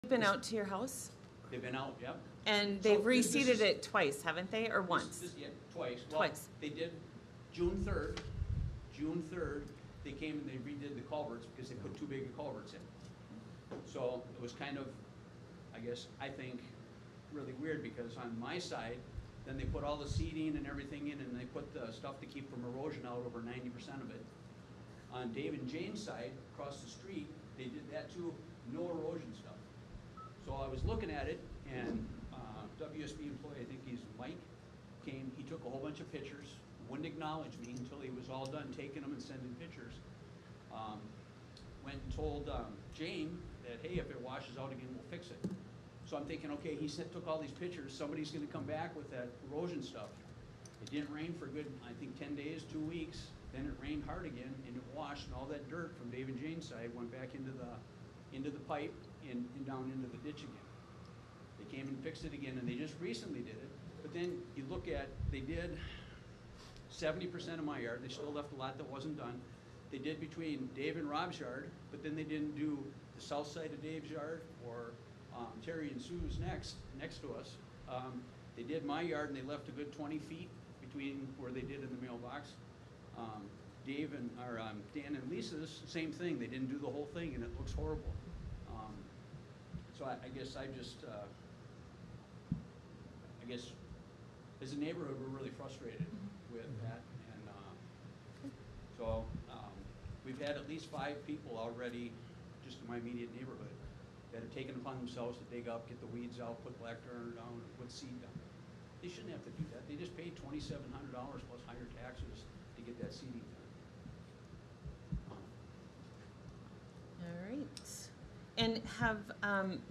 Been out to your house? They've been out, yep. And So they've this reseeded is- it twice, haven't they, or once? Yeah, twice. Well, Twice. they did June 3rd, they came and they redid the culverts because they put too big of culverts in. So it was kind of, I think, really weird because on my side, then they put all the seeding and everything in and they put the stuff to keep from erosion out, over 90% of it. On Dave and Jane's side, across the street, they did that too, no erosion stuff. So I was looking at it, and WSB employee, I think he's Mike, came, he took a whole bunch of pictures, wouldn't acknowledge me until he was all done taking them and sending pictures. Went and told Jane that, hey, if it washes out again, we'll fix it. So I'm thinking, okay, he took all these pictures, somebody's gonna come back with that erosion stuff. It didn't rain for a good, I think, 10 days, 2 weeks, then it rained hard again, and it washed, and all that dirt from Dave and Jane's side went back into the pipe and down into the ditch again. They came and fixed it again, and they just recently did it. But then you look at, they did 70% of my yard. They still left a lot that wasn't done. They did between Dave and Rob's yard, but then they didn't do the south side of Dave's yard or Terry and Sue's next to us. They did my yard, and they left a good 20 feet between where they did in the mailbox. Dan and Lisa's, same thing. They didn't do the whole thing, and it looks horrible. So I guess as a neighborhood, we're really frustrated with that. And so we've had at least 5 people already just in my immediate neighborhood that have taken upon themselves to dig up, get the weeds out, put black turner down, and put seed down. They shouldn't have to do that. They just paid $2,700 plus higher taxes to get that seeding done. All right. And have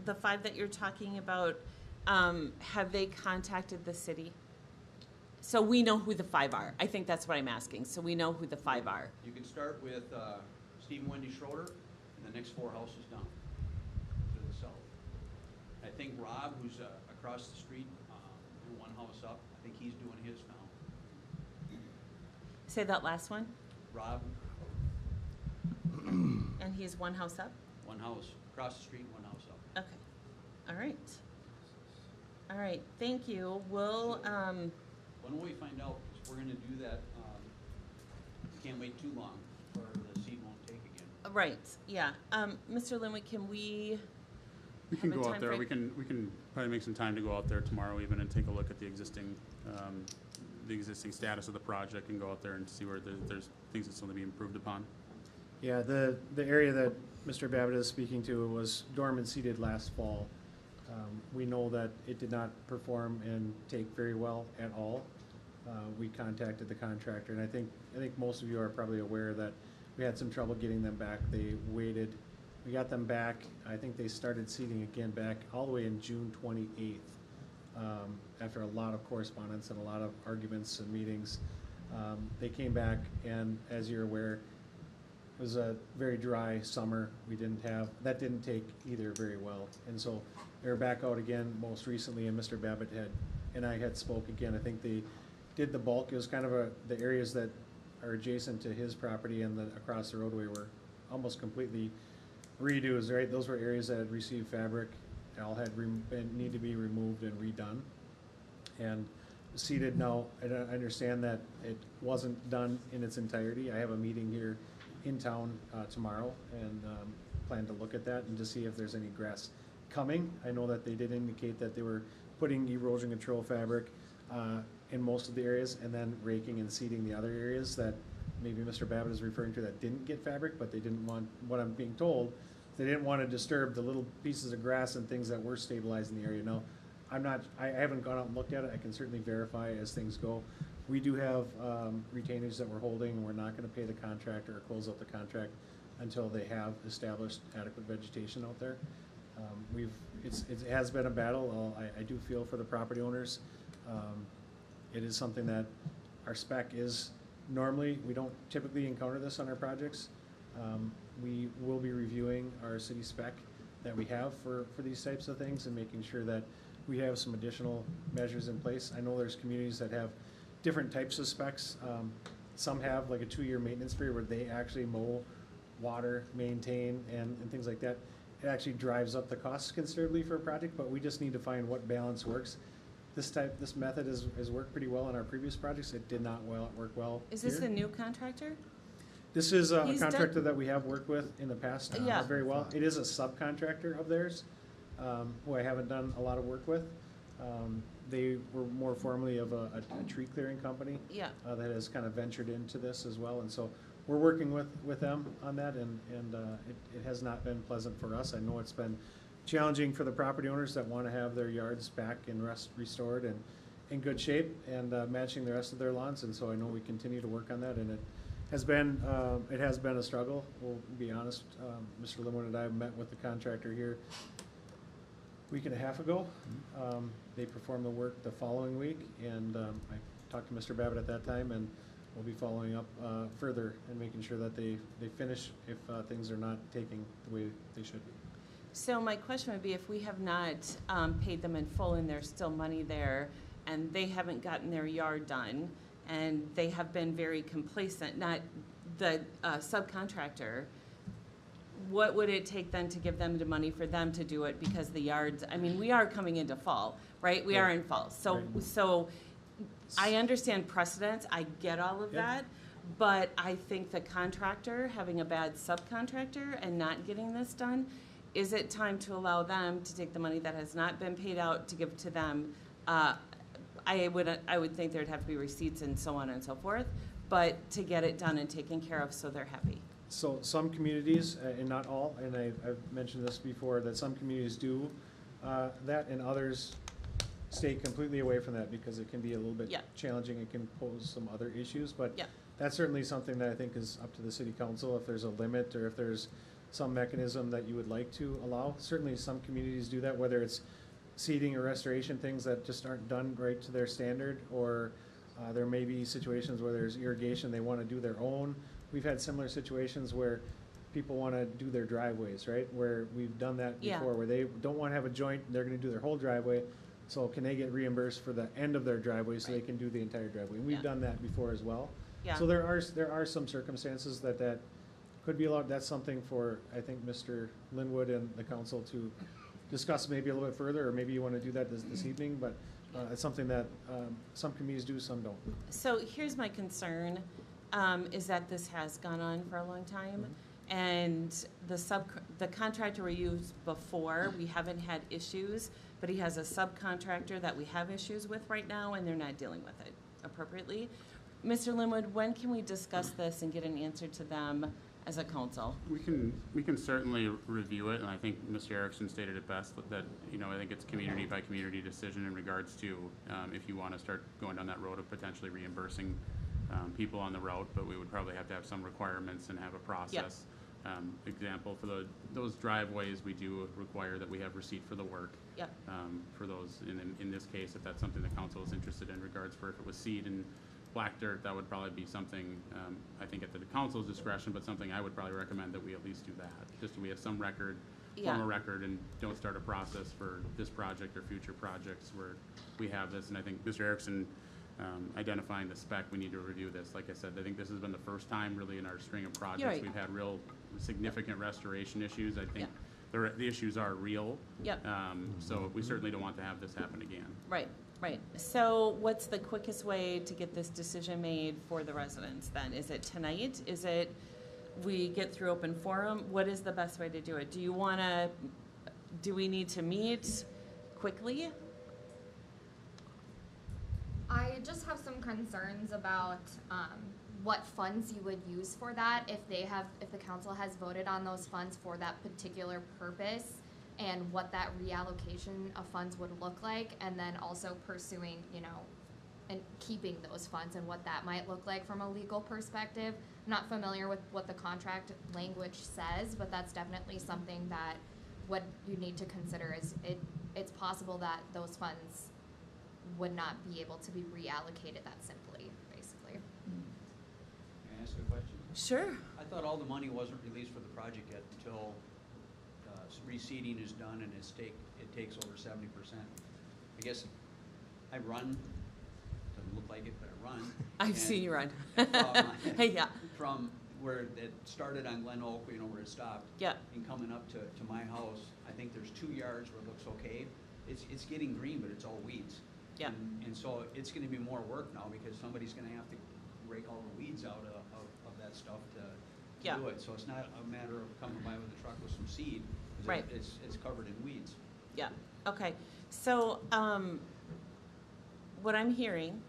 the 5 that you're talking about, have they contacted the city? So we know who the 5 are. I think that's what I'm asking. So we know who the 5 are. You can start with Steve and Wendy Schroeder, and the next 4 houses down to the south. I think Rob, who's across the street, in one house up, I think he's doing his now. Say that last one. Rob, And he's one house up? one house across the street, one house up. Okay. All right. All right. Thank you. We'll, When will we find out? Because we're gonna do that, can't wait too long, or the seed won't take again. right. Yeah. Mr. Linwick, can we can have a go out time there. frame? We can probably make some time to go out there tomorrow even and take a look at the existing status of the project and go out there and see where there's things that still need to be improved upon. Yeah, the area that Mr. Babbitt is speaking to was dormant seeded last fall. We know that it did not perform and take very well at all. We contacted the contractor, and I think most of you are probably aware that we had some trouble getting them back. They waited. We got them back. I think they started seeding again back all the way in June 28th. After a lot of correspondence and a lot of arguments and meetings, they came back, and as you're aware, it was a very dry summer. That didn't take either very well, and so they were back out again most recently, and Mr. Babbitt and I had spoke again. I think they did the bulk. It was kind of the areas that are adjacent to his property and across the roadway were almost completely redos, right? Those were areas that had received fabric, all had need to be removed and redone. And seeded now, I understand that it wasn't done in its entirety. I have a meeting here in town tomorrow and plan to look at that and to see if there's any grass coming. I know that they did indicate that they were putting erosion control fabric in most of the areas and then raking and seeding the other areas that maybe Mr. Babbitt is referring to that didn't get fabric, but they didn't want, what I'm being told, they didn't want to disturb the little pieces of grass and things that were stabilized in the area. Now, I haven't gone out and looked at it. I can certainly verify as things go. We do have retainage that we're holding, and we're not going to pay the contractor or close out the contract until they have established adequate vegetation out there. It has been a battle. I do feel for the property owners. It is something that our spec is normally, we don't typically encounter this on our projects. We will be reviewing our city spec that we have for these types of things and making sure that we have some additional measures in place. I know there's communities that have different types of specs. Some have like a 2-year maintenance period where they actually mow, water, maintain, and things like that. it actually drives up the costs considerably for a project, but we just need to find what balance works. This method has worked pretty well in our previous projects. It did not work well Is this here. the new contractor? This is a He's contractor that we have worked with in the past Yeah. very well. It is a subcontractor of theirs, who I haven't done a lot of work with. They were more formerly of a tree clearing company Yeah. that has kind of ventured into this as well. And so we're working with them on that, and it has not been pleasant for us. I know it's been challenging for the property owners that want to have their yards back and restored and in good shape and matching the rest of their lawns. And so I know we continue to work on that, and it has been a struggle. We'll be honest. Mr. Limwood and I met with the contractor here a week and a half ago. They performed the work the following week, and I talked to Mr. Babbitt at that time, and we'll be following up further and making sure that they finish if things are not taking the way they should be. So my question would be, if we have not paid them in full and there's still money there, and they haven't gotten their yard done, and they have been very complacent, not the subcontractor, what would it take then to give them the money for them to do it? Because the yards, I mean, we are coming into fall, right? We are in fall. So, Right. so I understand precedence, I get all of Yeah. that, but I think the contractor having a bad subcontractor and not getting this done, is it time to allow them to take the money that has not been paid out to give to them? I would think there'd have to be receipts and so on and so forth, but to get it done and taken care of so they're happy. So some communities, and not all, and I've mentioned this before, that some communities do that, and others stay completely away from that because it can be a little bit Yeah. challenging. It can pose some other issues, but Yeah. that's certainly something that I think is up to the city council. If there's a limit or if there's some mechanism that you would like to allow, certainly some communities do that, whether it's seeding or restoration, things that just aren't done right to their standard, or there may be situations where there's irrigation, they want to do their own. We've had similar situations where people want to do their driveways, right? Where we've done that Yeah. before, where they don't want to have a joint, they're going to do their whole driveway. So can they get reimbursed for the end of their driveway so they Right. can do the entire driveway? And we've Yeah. done that before as well. Yeah. So there are some circumstances that could be allowed. That's something for, I think, Mr. Linwood and the council to discuss maybe a little bit further, or maybe you want to do that this evening, but it's something that some communities do, some don't. So here's my concern, is that this has gone on for a long time. And the contractor we used before, we haven't had issues, but he has a subcontractor that we have issues with right now, and they're not dealing with it appropriately. Mr. Linwood, when can we discuss this and get an answer to them as a council? We can certainly review it, and I think Mr. Erickson stated it best, that, I think it's community by community decision in regards to if you want to start going down that road of potentially reimbursing people on the route, but we would probably have to have some requirements and have a process. Example, for those driveways, we do require that we have receipt for the work. Yep. For those, in this case, if that's something the council is interested in regards for if it was seed and black dirt, that would probably be something, I think at the council's discretion, but something I would probably recommend that we at least do that, just so we have some record, form Yeah. a record, and don't start a process for this project or future projects where we have this. And I think Mr. Erickson, identifying the spec, we need to review this. Like I said, I think this has been the first time really in our string of projects right. we've had real significant restoration issues. I think Yeah. the issues are real. Yep. So we certainly don't want to have this happen again. Right, right. So what's the quickest way to get this decision made for the residents then? Is it tonight? Is it we get through open forum? What is the best way to do it? Do we need to meet quickly? I just have some concerns about what funds you would use for that, if the council has voted on those funds for that particular purpose, and what that reallocation of funds would look like, and then also pursuing, and keeping those funds and what that might look like from a legal perspective. I'm not familiar with what the contract language says, but that's definitely something that what you need to consider is it's possible that those funds would not be able to be reallocated that simply, basically. Can I ask a question? Sure. I thought all the money wasn't released for the project yet until reseeding is done and it takes over 70%. I guess I run, doesn't look like it, but I run. I've and seen you run. from- Yeah. From where it started on Glen Oak, you know, where it stopped. Yeah. And coming up to my house, I think there's 2 yards where it looks okay. It's getting green, but it's all weeds. Yeah. And so it's gonna be more work now because somebody's gonna have to rake all the weeds out of that stuff to Yeah. do it. So it's not a matter of coming by with a truck with some seed. 'Cause Right. It's covered in weeds. Yeah, okay. So, what I'm hearing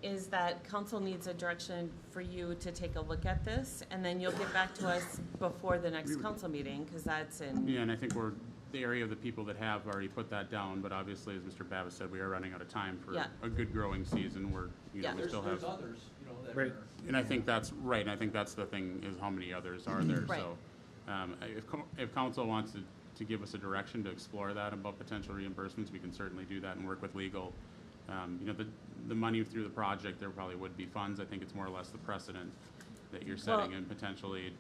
is that council needs a direction for you to take a look at this, and then you'll get back to us before the next council meeting, because that's in, Yeah, and I think we're, the area of the people that have already put that down, but obviously, as Mr. Babbitt said, we are running out of time for Yeah. a good growing season where, you know, Yeah. we There's still have. there's others, you know, that Right. are. And I think that's right, and I think that's the thing, is how many others are there, Right. so. If council wants to give us a direction to explore that about potential reimbursements, we can certainly do that and work with legal. You know, the money through the project, there probably would be funds, I think it's more or less the precedent that you're setting Well- and potentially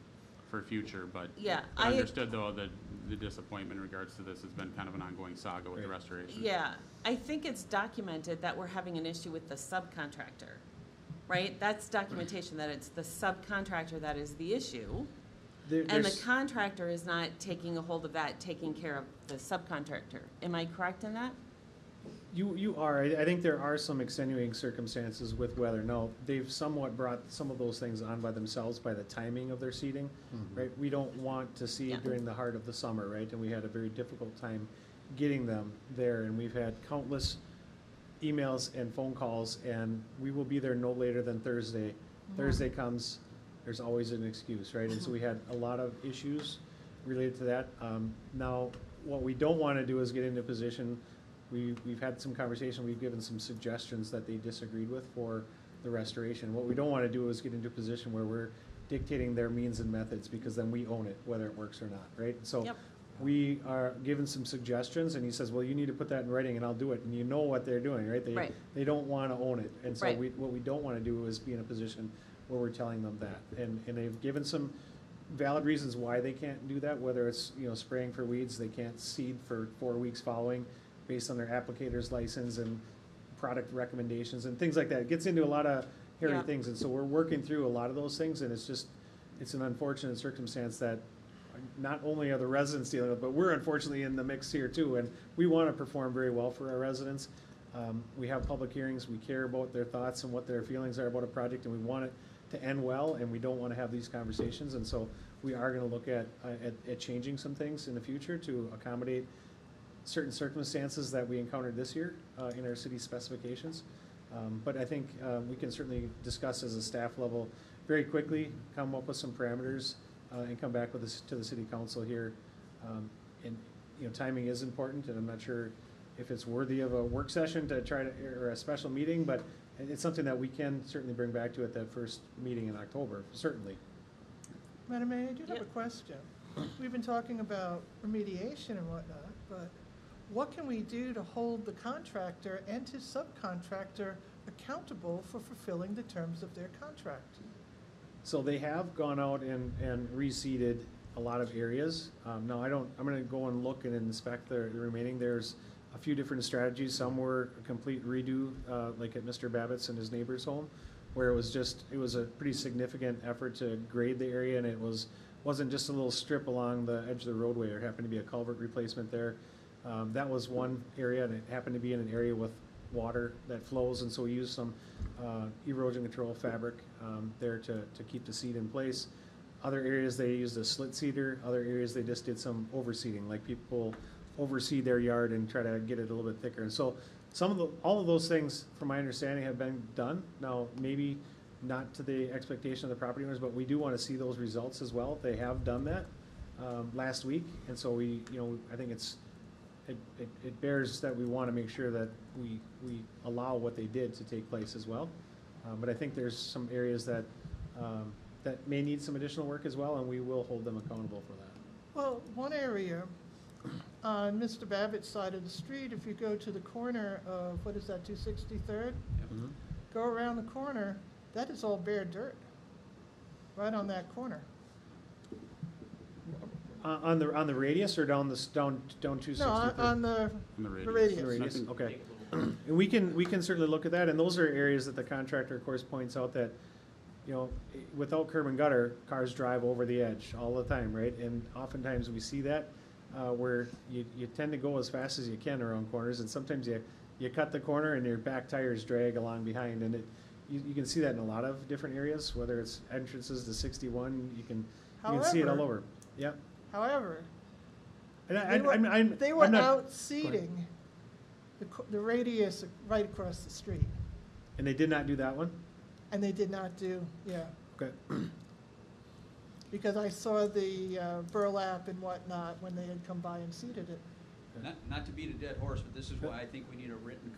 for future, but. Yeah, I I- understood though, the disappointment in regards to this has been kind of an ongoing saga with the Right. restoration. yeah. I think it's documented that we're having an issue with the subcontractor, right? That's documentation that it's the subcontractor that is the issue. And the There's- contractor is not taking a hold of that, taking care of the subcontractor. Am I correct in that? You are. I think there are some extenuating circumstances with weather. Now, they've somewhat brought some of those things on by themselves by the timing of their seeding, right? We don't want to seed Yeah. during the heart of the summer, right? And we had a very difficult time getting them there, and we've had countless emails and phone calls, and we will be there no later than Thursday. Thursday comes, there's always an excuse, right? And so we had a lot of issues related to that. Now, what we don't want to do is get into a position, we've had some conversation, we've given some suggestions that they disagreed with for the restoration. What we don't want to do is get into a position where we're dictating their means and methods, because then we own it, whether it works or not, right? So Yep. we are given some suggestions, and he says, well, you need to put that in writing and I'll do it, and you know what they're doing, right? Right. They don't want to own it, and so Right. what we don't want to do is be in a position where we're telling them that. And they've given some valid reasons why they can't do that, whether it's, you know, spraying for weeds, they can't seed for 4 weeks following based on their applicator's license and product recommendations and things like that. It gets into a lot of hairy Yeah. things, and so we're working through a lot of those things, and it's an unfortunate circumstance that not only are the residents dealing with, but we're unfortunately in the mix here too, and we want to perform very well for our residents. We have public hearings, we care about their thoughts and what their feelings are about a project, and we want it to end well, and we don't want to have these conversations, and so we are gonna look at changing some things in the future to accommodate certain circumstances that we encountered this year, in our city specifications. But I think, we can certainly discuss as a staff level very quickly, come up with some parameters, and come back with this to the city council here. And, you know, timing is important, and I'm not sure if it's worthy of a work session to try to, or a special meeting, but it's something that we can certainly bring back to at that first meeting in October, certainly. Madam Mayor, I do have a Yep. question. We've been talking about remediation and whatnot, but what can we do to hold the contractor and his subcontractor accountable for fulfilling the terms of their contract? So they have gone out and reseeded a lot of areas. I'm gonna go and look and inspect the remaining. There's a few different strategies. Some were a complete redo, like at Mr. Babbitt's and his neighbor's home, where it was a pretty significant effort to grade the area, and wasn't just a little strip along the edge of the roadway. There happened to be a culvert replacement there. That was one area, and it happened to be in an area with water that flows, and so we used some erosion control fabric there to keep the seed in place. Other areas, they used a slit seeder. Other areas, they just did some overseeding, like people overseed their yard and try to get it a little bit thicker. And so all of those things, from my understanding, have been done. Now, maybe not to the expectation of the property owners, but we do want to see those results as well. They have done that last week, and so I think it bears that we want to make sure that we allow what they did to take place as well. But I think there's some areas that may need some additional work as well, and we will hold them accountable for that. Well, one area on Mr. Babbitt's side of the street, if you go to the corner of, 263rd? Go around the corner, that is all bare dirt, right on that corner. On the radius or down 263? No, on the On the radius. radius. The radius, Nothing- okay. Take a little- And we can certainly look at that, and those are areas that the contractor, of course, points out that you know, without curb and gutter, cars drive over the edge all the time, right? And oftentimes we see that, where you tend to go as fast as you can around corners, and sometimes you cut the corner and your back tires drag along behind, and you can see that in a lot of different areas, whether it's entrances to 61, you can see it all However- over. Yep. However, And they I'm were not- out seeding the radius right across the street, And they did not do that one? and they did not do, yeah. Okay. Because I saw the burlap and whatnot when they had come by and seeded it. Not to beat a dead horse, but this is why I think we need a written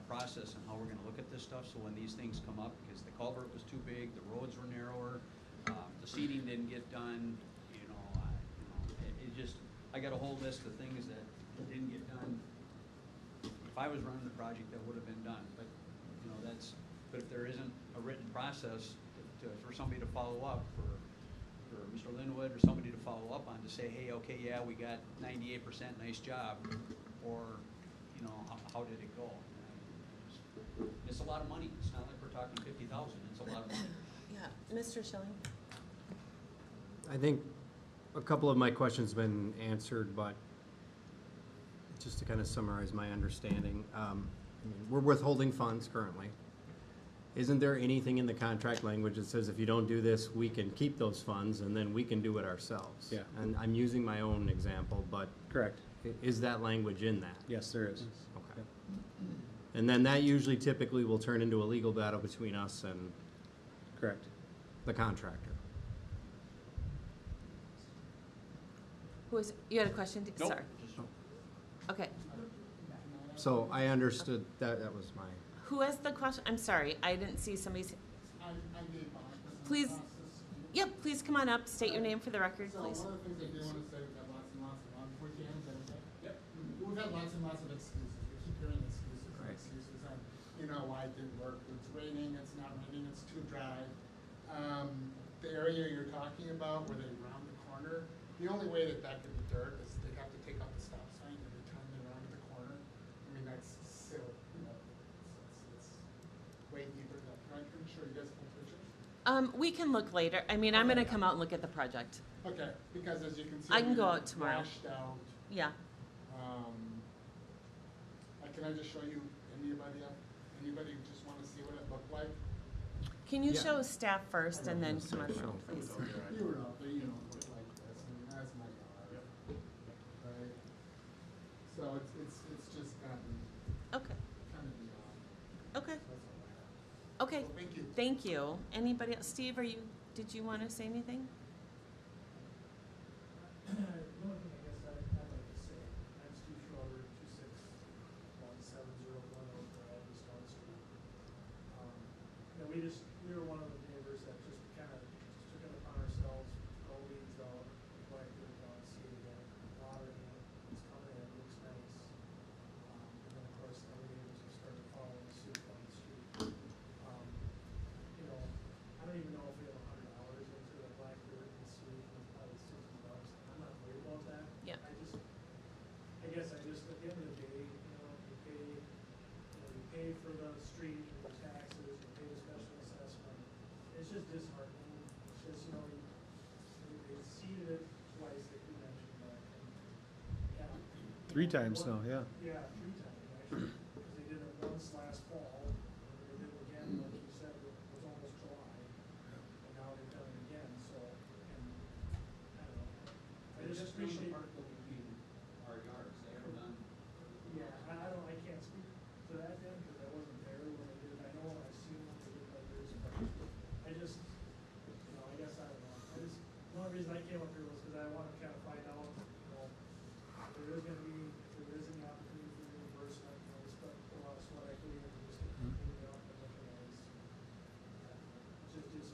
process on how we're gonna look at this stuff, so when these things come up, because the culvert was too big, the roads were narrower, the seeding didn't get done, it just, I got a whole list of things that didn't get done. If I was running the project, that would have been done, but, but if there isn't a written process for somebody to follow up, for Mr. Linwood or somebody to follow up on, to say, hey, okay, yeah, we got 98%, nice job, or, how did it go? It's a lot of money, it's not like we're talking 50,000, it's a lot of money. Yeah, Mr. Schilling? I think a couple of my questions have been answered, but just to kind of summarize my understanding, we're withholding funds currently. Isn't there anything in the contract language that says if you don't do this, we can keep those funds and then we can do it ourselves? Yeah. And I'm using my own example, but Correct. is that language in that? Yes, there is. Okay. And then that usually typically will turn into a legal battle between us and Correct. the contractor. You had a question? Nope, Sorry. just- Okay. So I understood that was my. Who has the question? I'm sorry, I didn't see somebody's. Please, yep, please come on up, state your name for the record, please. So one of the things I do want to say, we've had lots and lots of, before you answer anything. Yep. We've had lots and lots of excuses. We keep hearing excuses and Right. excuses on, why it didn't work. It's raining, it's not raining, it's too dry. The area you're talking about where they round the corner, the only way that could be dirt is they have to take out the stop sign every time they round the corner. I mean, that's silly, it's way deeper than that. I'm pretty sure you guys have pictures. We can look later. I mean, I'm gonna come out and look at the project. Okay, because as you can see. I can go it's out tomorrow. Washed out. Yeah. Can I just show you anybody just wanna see what it looked like? Can you Yeah. show staff first and then come on Sure. around, please? You were out there, it looked like this, and that's my yard. Right? So it's just gotten Okay, kind of beyond, okay, that's all I have. okay. So thank you. Thank you. Anybody else? Steve, did you want to say anything? The only thing I guess I'd like to say, I'm Steve Schroeder, 261701 Drive, East Elm Street. We were one of the neighbors that just kind of took it upon ourselves, all weeds out, black dirt out, seeded it, watering it, it's coming in, it looks nice. And then of course, other neighbors have started following suit on the street. I don't even know if we have $100 into the black dirt and seed, and probably $60. I'm not worried about that. Yeah. I guess at the end of the day, you pay for the street, your taxes, you pay the special assessment. It's just disheartening. It's just, they seeded it twice, like you mentioned, but, yeah. 3 times now, yeah. Yeah, 3 times actually, because they did it once last fall, and they did it again, like you said, it was almost July. And now they've done it again, so, and, I don't know. I just appreciate. that we need our yards, they are done. Yeah, I can't speak to that then, because I wasn't there when they did it. I know I've seen what they did like this, but I just, I guess I don't know. The only reason I came up here was because I want to kind of find out, if there is gonna be, if there is any opportunity for reimbursement, we spent a lot of sweat equity and just to clean it up and look at it. It's just,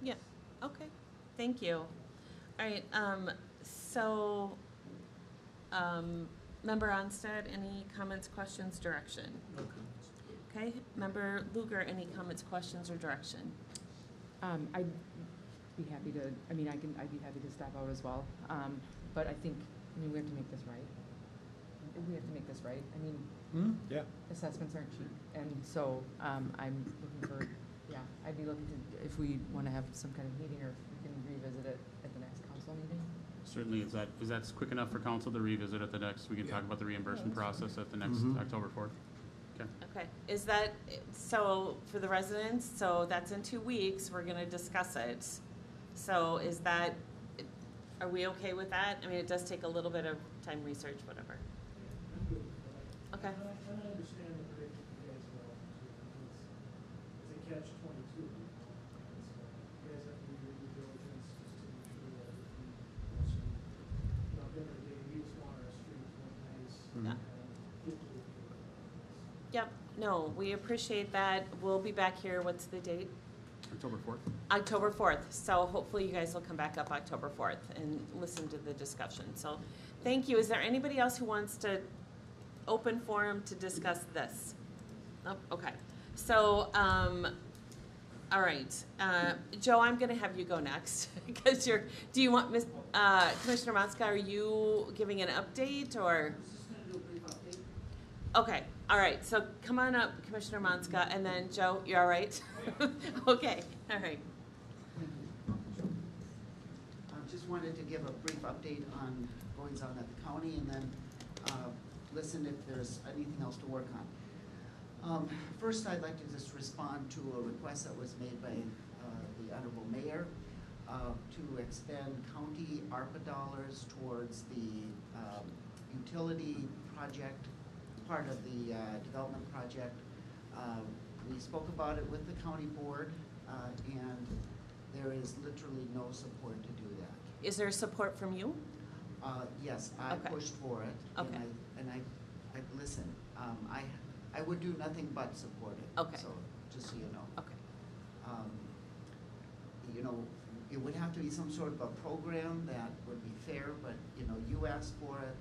Yeah. Okay. Thank you. All right. So, Member Onstead, any comments, questions, direction? Okay. Member Luger, any comments, questions, or direction? I'd be happy to, I'd be happy to step out as well. But I think, we have to make this right. We have to make this right. Yeah. Assessments aren't cheap. And so, I'm looking for the yeah, I'd be looking to, if we wanna have some kind of meeting, or if we can revisit it at the next council meeting. Certainly, is that quick enough for council to revisit at the next, we can talk about the reimbursement process at the next Mhm. October 4th? Okay. Okay, is that, so for the residents, so that's in 2 weeks, we're gonna discuss it. So is that, are we okay with that? I mean, it does take a little bit of time, research, whatever. I'm good with that. Okay. And I understand the prediction you guys well, too. It's a catch-22. You guys have to do your due diligence just to make sure that if we, at the end of the day, we just want our streets look nice. Yeah. And get to the. Yep, no, we appreciate that. We'll be back here, what's the date? October 4th? October 4th, so hopefully you guys will come back up October 4th and listen to the discussion. So, thank you. Is there anybody else who wants to open forum to discuss this? Nope, okay. So, all right, Joe, I'm gonna have you go next, because do you want, Commissioner Monska, are you giving an update, or? Okay, all right, so come on up, Commissioner Monska, and then Joe, you all right? Okay, all right. Just wanted to give a brief update on goings on at the county, and then listen if there's anything else to work on. First, I'd like to just respond to a request that was made by the Honorable Mayor to expend county ARPA dollars towards the utility project, part of the development project. We spoke about it with the county board, and there is literally no support to do that. Is there support from you? Yes, I Okay. pushed for it. Okay. And I listen, I would do nothing but support it. Okay. So, just so you know. Okay, You know, it would have to be some sort of a program that would be fair, but, you know, you asked for it,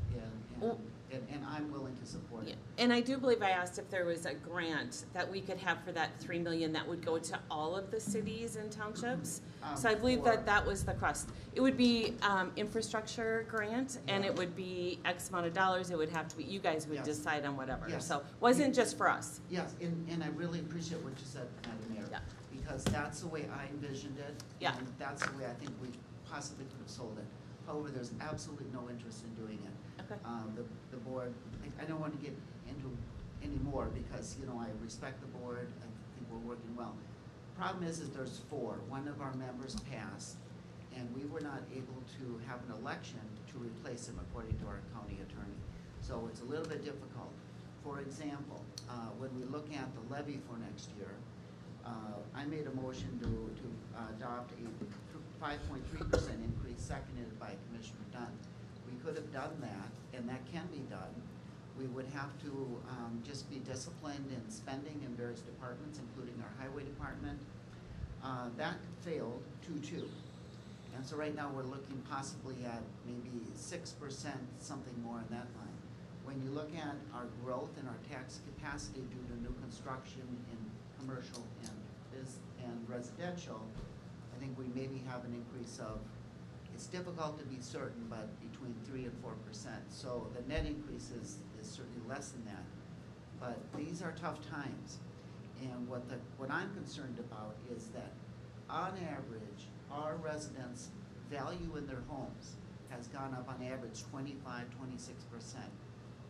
Well- and I'm willing to support yeah, it. and I do believe I asked if there was a grant that we could have for that 3 million that would go to all of the cities and townships. So I believe For- that was the crust. It would be, infrastructure grant, and it would be X amount of dollars, it would have to be, you guys would Yes. decide on whatever. Yes. So, wasn't just for us. Yes, and I really appreciate what you said, Madam Mayor. Yeah. Because that's the way I envisioned it. Yeah. And that's the way I think we possibly could have sold it. However, there's absolutely no interest in doing it. Okay. The board, I don't want to get into any more because, you know, I respect the board, I think we're working well. Problem is there's 4. One of our members passed, and we were not able to have an election to replace him according to our county attorney. So it's a little bit difficult. For example, when we look at the levy for next year, I made a motion to adopt a 5.3% increase, seconded by Commissioner Dunn. We could have done that, and that can be done. We would have to just be disciplined in spending in various departments, including our highway department. That failed 2-2. And so right now we're looking possibly at maybe 6%, something more in that line. When you look at our growth and our tax capacity due to new construction in commercial and residential, I think we maybe have an increase of, it's difficult to be certain, but between 3 and 4%. So the net increase is certainly less than that. But these are tough times. And what I'm concerned about is that on average, our residents' value in their homes has gone up on average 25-26%.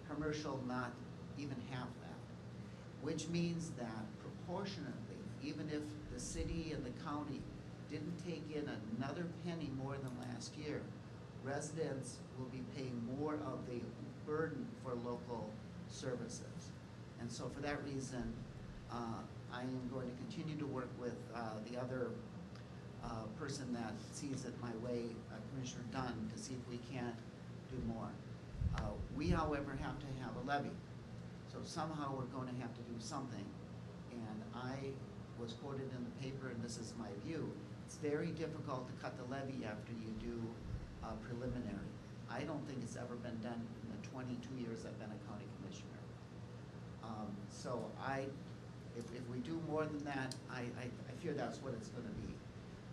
Commercial, not even half that. Which means that proportionately, even if the city and the county didn't take in another penny more than last year, residents will be paying more of the burden for local services. And so for that reason, I am going to continue to work with the other person that sees it my way, Commissioner Dunn, to see if we can't do more. We, however, have to have a levy. So somehow we're going to have to do something. And I was quoted in the paper, and this is my view, it's very difficult to cut the levy after you do preliminary. I don't think it's ever been done in the 22 years I've been a county commissioner. So if we do more than that, I fear that's what it's going to be.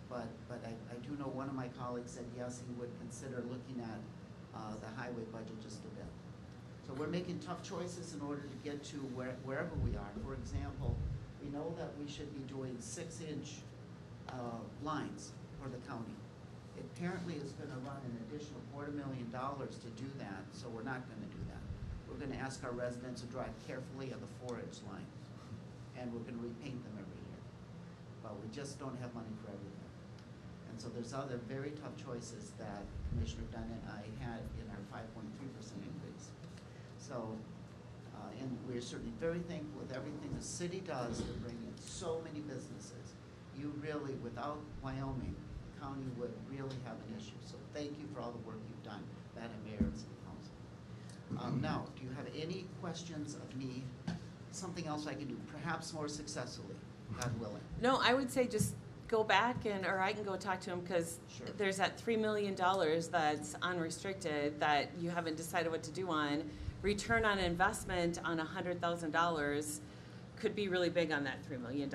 But I do know one of my colleagues said yes, he would consider looking at the highway budget just a bit. So we're making tough choices in order to get to wherever we are. For example, We know that we should be doing 6-inch lines for the county. It apparently is gonna run an additional $250,000 to do that, so we're not gonna do that. We're gonna ask our residents to drive carefully on the 4-inch lines, and we're gonna repaint them every year. But we just don't have money for everything. And so there's other very tough choices that Commissioner Dunn and I had in our 5.3% increase. So, and we're certainly very thankful with everything the city does to bring in so many businesses. You really, without Wyoming, county would really have an issue. So thank you for all the work you've done, Madam Mayor and City Council. Now, do you have any questions of me? Something else I can do, perhaps more successfully, God willing. No, I would say just go back or I can go talk to him, because Sure. there's that $3 million that's unrestricted that you haven't decided what to do on. Return on investment on $100,000 could be really big on that $3 million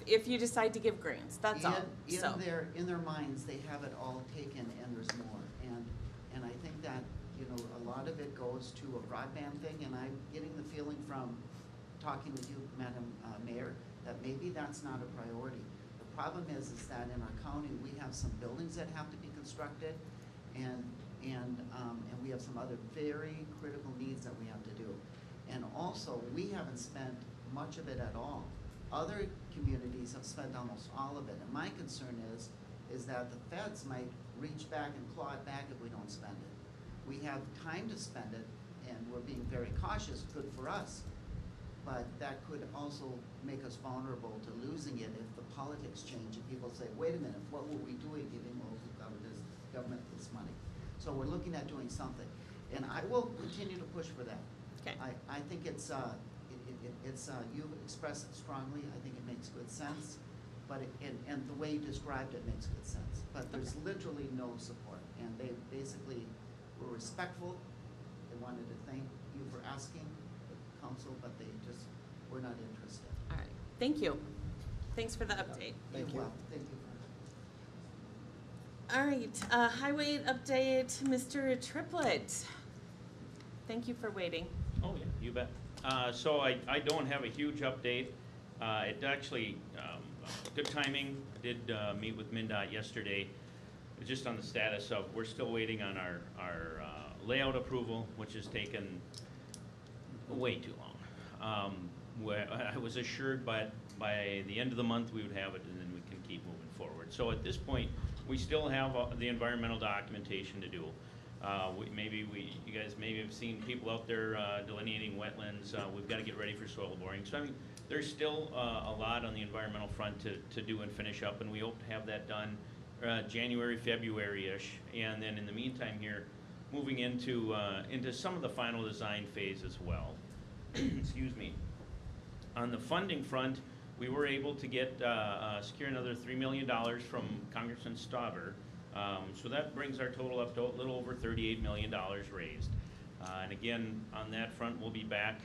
if you decide to give grants, that's all. So, In their minds, they have it all taken and there's more. And I think that, you know, a lot of it goes to a broadband thing, and I'm getting the feeling from talking with you, Madam Mayor, that maybe that's not a priority. The problem is that in our county, we have some buildings that have to be constructed, and we have some other very critical needs that we have to do. And also, we haven't spent much of it at all. Other communities have spent almost all of it, and my concern is that the feds might reach back and claw it back if we don't spend it. We have time to spend it, and we're being very cautious, good for us, but that could also make us vulnerable to losing it if the politics change and people say, wait a minute, what were we doing giving local government this money? So we're looking at doing something, and I will continue to push for that. okay. I think it's you've expressed it strongly. I think it makes good sense, but and the way you described it makes good sense. But there's literally no support, and they basically were respectful. They wanted to thank you for asking the council, but they just were not interested. All right, thank you. Thanks for the update. Thank you. Thank you. All right, highway update, Mr. Triplett. Thank you for waiting. Oh, yeah, you bet. So I don't have a huge update. It actually, good timing. I did meet with MnDOT yesterday, just on the status of, we're still waiting on our layout approval, which has taken way too long. Where I was assured by the end of the month we would have it, and then we can keep moving forward. So at this point, we still have the environmental documentation to do. You guys maybe have seen people out there delineating wetlands. We've got to get ready for soil boring. So I mean, there's still a lot on the environmental front to do and finish up, and we hope to have that done January, February-ish. And then in the meantime here, moving into some of the final design phase as well. Excuse me. On the funding front, we were able to get secure another $3 million from Congressman Stauber. So that brings our total up to a little over $38 million raised. And again, on that front, we'll be back.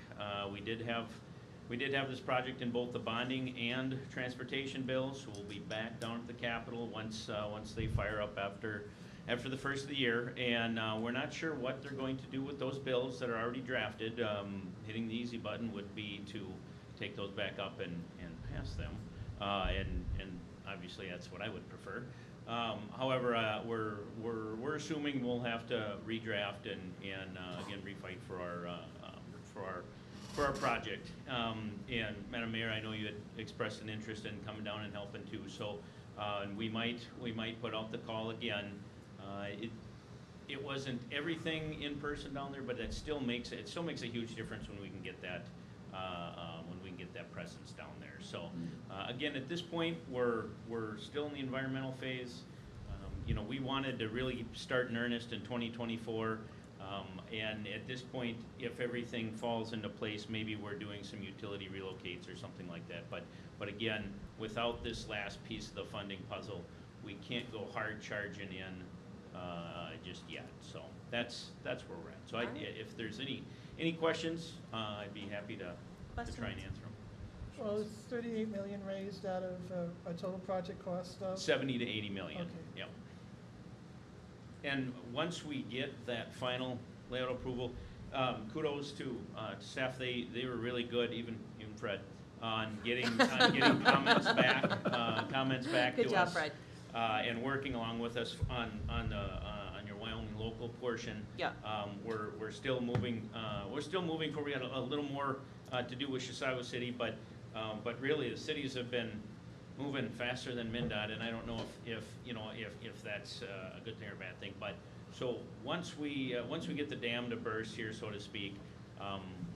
We did have this project in both the bonding and transportation bills. So we'll be back down at the Capitol once they fire up after the first of the year. And we're not sure what they're going to do with those bills that are already drafted. Hitting the easy button would be to take those back up and pass them. And obviously that's what I would prefer. However, we're assuming we'll have to redraft and again refight for our project. And Madam Mayor, I know you had expressed an interest in coming down and helping too. So and we might put out the call again. It wasn't everything in person down there, but it still makes a huge difference when we can get that presence down there. So again, at this point, we're still in the environmental phase. You know, we wanted to really start in earnest in 2024. And at this point, if everything falls into place, maybe we're doing some utility relocates or something like that. But again, without this last piece of the funding puzzle, we can't go hard charging in just yet. So that's where we're at. So if there's any questions, I'd be happy to try and answer them. Well, it's 38 million raised out of a total project cost of? 70 to 80 million. Okay. Yep. And once we get that final layout approval, kudos to staff. They were really good, even Fred, on getting comments back to us. Good job, Fred. And working along with us on your Wyoming local portion. Yeah. We're still moving forward. We got a little more to do with Chisago City, but really the cities have been moving faster than MnDOT, and I don't know if that's a good thing or a bad thing. But so once we get the dam to burst here, so to speak,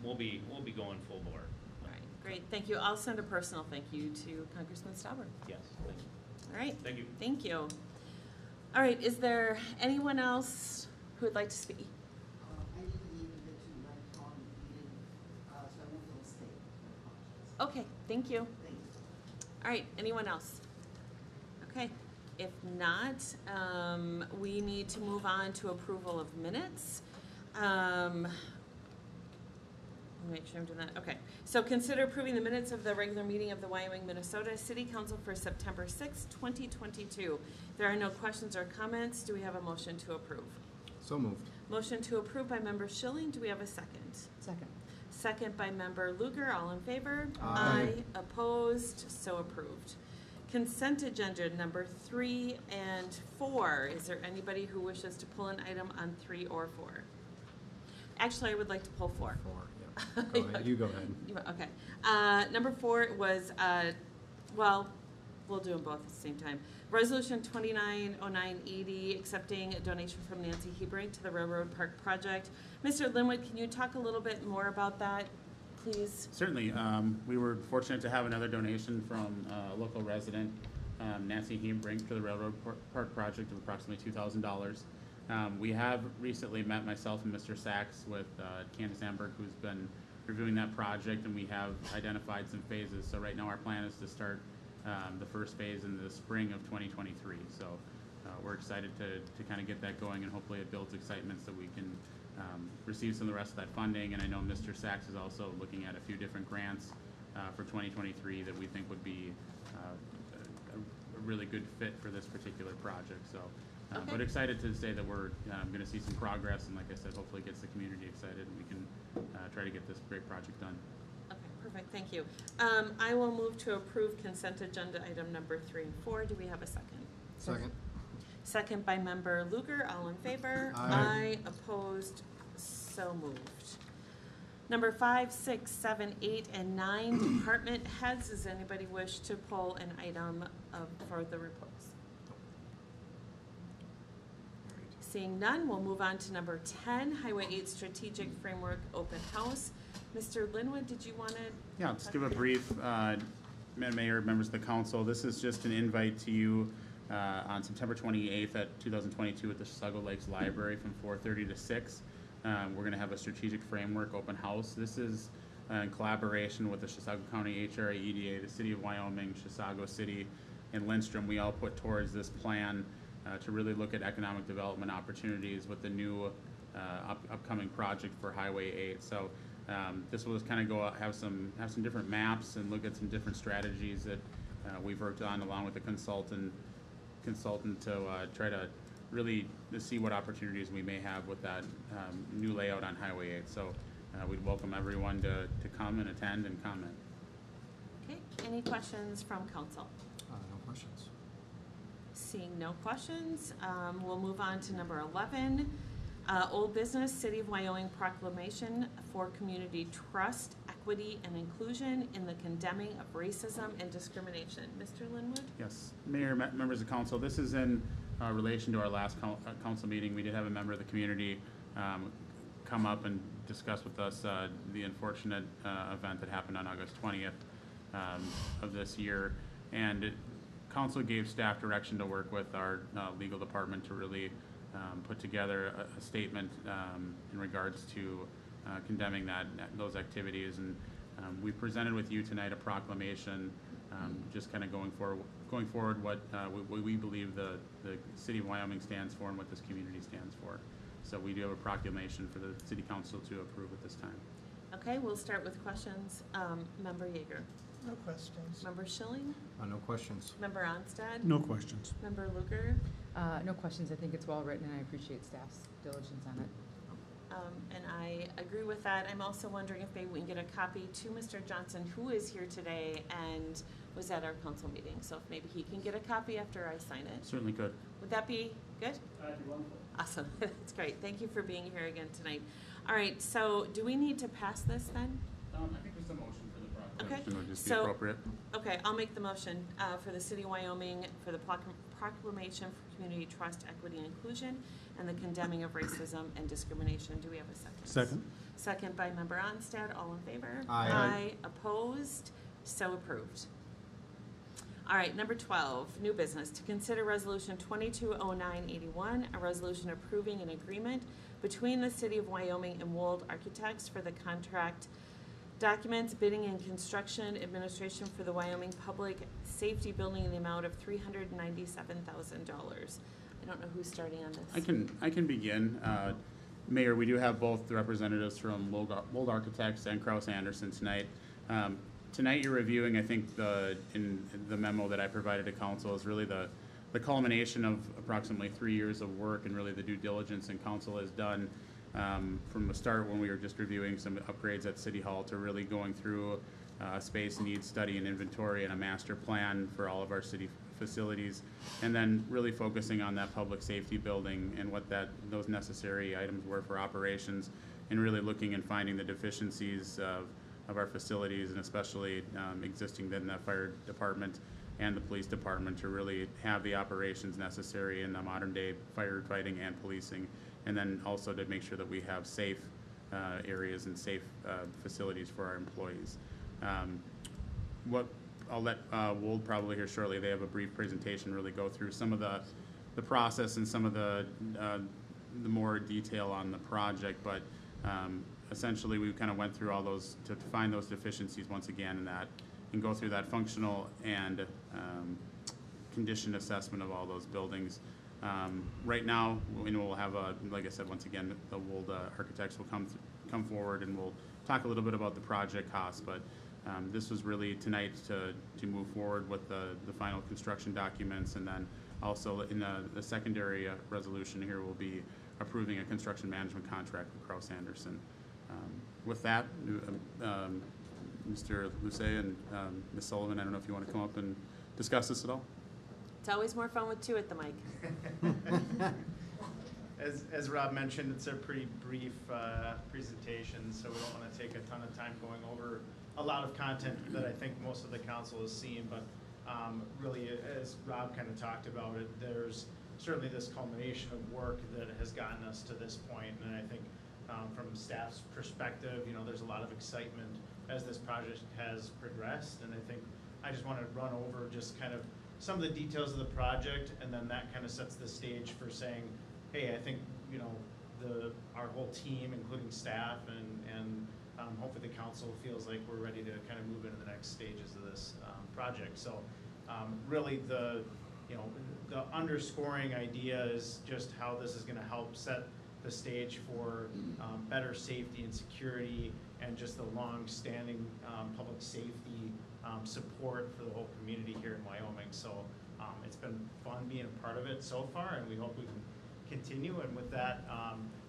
we'll be going full bore. All right, great, thank you. I'll send a personal thank you to Congressman Stauber. Yes. Thank you. All right. Thank you. Thank you. All right, is there anyone else who would like to speak? I need to leave a bit too, like Tom needed, so I won't be able to stay. I apologize. Okay, thank you. Thank you. All right, anyone else? Okay, if not, we need to move on to approval of minutes. Make sure I'm doing that. Okay, so consider approving the minutes of the regular meeting of the Wyoming, Minnesota City Council for September 6, 2022. There are no questions or comments. Do we have a motion to approve? So moved. Motion to approve by member Schilling. Do we have a second? Second. Second by member Luger. All in favor? Aye. Opposed? So approved. Consent agenda number 3 and 4. Is there anybody who wishes to pull an item on 3 or 4? Actually, I would like to pull 4. 4, yeah. Go ahead, you go ahead. Okay. Number 4 was, well, we'll do them both at the same time. Resolution 290980, accepting a donation from Nancy Hebrink to the Railroad Park Project. Mr. Linwood, can you talk a little bit more about that, please? Certainly. We were fortunate to have another donation from a local resident, Nancy Hebrink, to the Railroad Park Project of approximately $2,000. We have recently met, myself and Mr. Sachs, with Candace Amberg, who's been reviewing that project, and we have identified some phases. So right now our plan is to start the first phase in the spring of 2023. So we're excited to kind of get that going, and hopefully it builds excitement so we can receive some of the rest of that funding. And I know Mr. Sachs is also looking at a few different grants for 2023 that we think would be a really good fit for this particular project. So. Okay. But excited to say that we're going to see some progress, and like I said, hopefully gets the community excited, and we can try to get this great project done. Okay, perfect, thank you. I will move to approve consent agenda item number 3 and 4. Do we have a second? Second. Second by member Luger. All in favor? Aye. Opposed? So moved. Number 5, 6, 7, 8, and 9, department heads. Does anybody wish to pull an item for the reports? Seeing none, we'll move on to number 10, Highway 8 Strategic Framework Open House. Mr. Linwood, did you want to? Yeah, I'll just give a brief, Madam Mayor, members of the council. This is just an invite to you on September 28th at 2022 at the Chisago Lakes Library from 4:30 to 6. We're going to have a strategic framework open house. This is in collaboration with the Chisago County HRA EDA, the City of Wyoming, Chisago City, and Lindstrom. We all put towards this plan to really look at economic development opportunities with the new upcoming project for Highway 8. So this will just kind of go out, have some different maps and look at some different strategies that we've worked on along with the consultant to try to really to see what opportunities we may have with that new layout on Highway 8. So we'd welcome everyone to come and attend and comment. Okay, any questions from council? No questions. Seeing no questions, we'll move on to number 11. Old business, City of Wyoming proclamation for community trust, equity, and inclusion in the condemning of racism and discrimination. Mr. Linwood? Yes, Mayor, members of council, this is in relation to our last council meeting. We did have a member of the community come up and discuss with us the unfortunate event that happened on August 20th of this year. And council gave staff direction to work with our legal department to really put together a statement in regards to condemning those activities. And we presented with you tonight a proclamation just kind of going forward what we believe the City of Wyoming stands for and what this community stands for. So we do have a proclamation for the City Council to approve at this time. Okay, we'll start with questions. Member Yeager. No questions. Member Schilling? No questions. Member Onstad? No questions. Member Luger? No questions. I think it's well written, and I appreciate staff's diligence on it. and I agree with that. I'm also wondering if maybe we can get a copy to Mr. Johnson, who is here today and was at our council meeting. So if maybe he can get a copy after I sign it. Certainly could. Would that be good? That'd be wonderful. Awesome. That's great. Thank you for being here again tonight. All right, so do we need to pass this then? I think there's a motion for the Okay, proclamation would just be so- appropriate. Okay, I'll make the motion for the City of Wyoming for the proclamation for community trust, equity, and inclusion, and the condemning of racism and discrimination. Do we have a second? Second. Second by Member Onstad. All in favor? Aye. Opposed? So approved. All right, number 12, new business. To consider Resolution 220981, a resolution approving an agreement between the City of Wyoming and Wold Architects for the contract documents, bidding and construction administration for the Wyoming Public Safety Building in the amount of $397,000. I don't know who's starting on this. I can begin. Mayor, we do have both the representatives from Wold Architects and Kraus Anderson tonight. Tonight you're reviewing, I think, in the memo that I provided to council is really the culmination of approximately 3 years of work and really the due diligence and council has done from the start when we were just reviewing some upgrades at City Hall to really going through space needs study and inventory and a master plan for all of our city facilities, and then really focusing on that public safety building and what those necessary items were for operations, and really looking and finding the deficiencies of our facilities, and especially existing within the fire department and the police department to really have the operations necessary in the modern day firefighting and policing, and then also to make sure that we have safe areas and safe facilities for our employees. What I'll let Wold probably here shortly, they have a brief presentation, really go through some of the process and some of the more detail on the project, but essentially we kind of went through all those to find those deficiencies once again in that and go through that functional and condition assessment of all those buildings. Right now, we'll have like I said, once again, the Wold Architects will come forward and we'll talk a little bit about the project costs, but this was really tonight to move forward with the final construction documents, and then also in the secondary resolution here will be approving a construction management contract with Kraus Anderson. With that, Mr. Lucet and Ms. Sullivan, I don't know if you want to come up and discuss this at all? It's always more fun with two at the mic. As Rob mentioned, it's a pretty brief presentation, so we don't want to take a ton of time going over a lot of content that I think most of the council has seen, but really, as Rob kind of talked about it, there's certainly this culmination of work that has gotten us to this point, and I think from staff's perspective, there's a lot of excitement as this project has progressed, and I think I just want to run over just kind of some of the details of the project, and then that kind of sets the stage for saying, hey, I think, our whole team, including staff and hopefully the council feels like we're ready to kind of move into the next stages of this project. So really the underscoring idea is just how this is going to help set the stage for better safety and security and just the long-standing public safety support for the whole community here in Wyoming. So it's been fun being a part of it so far, and we hope we can continue. And with that,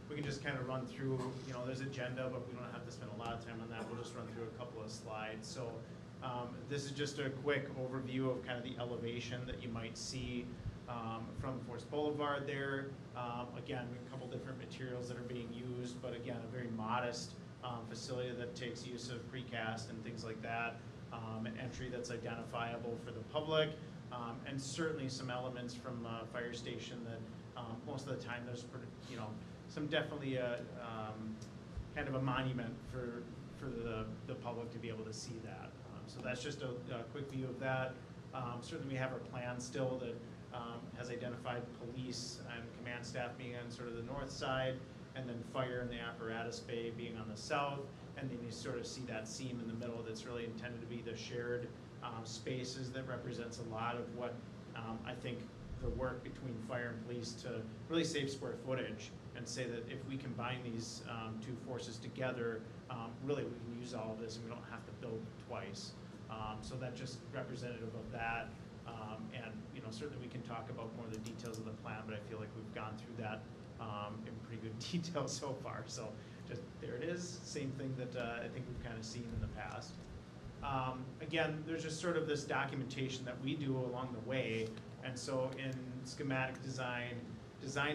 we can just kind of run through, there's agenda, but we don't have to spend a lot of time on that. We'll just run through a couple of slides. So this is just a quick overview of kind of the elevation that you might see from Forest Boulevard there. Again, a couple different materials that are being used, but again, a very modest facility that takes use of precast and things like that. An entry that's identifiable for the public, and certainly some elements from fire station that most of the time there's some definitely kind of a monument for the public to be able to see that. So that's just a quick view of that. Certainly we have our plan still that has identified police and command staff being on sort of the north side, and then fire and the apparatus bay being on the south, and then you sort of see that seam in the middle that's really intended to be the shared spaces that represents a lot of what I think the work between fire and police to really save square footage and say that if we combine these two forces together, really we can use all of this and we don't have to build twice. So that's just representative of that. And certainly we can talk about more of the details of the plan, but I feel like we've gone through that in pretty good detail so far. So just, there it is, same thing that I think we've kind of seen in the past. Again, there's just sort of this documentation that we do along the way, and so in schematic design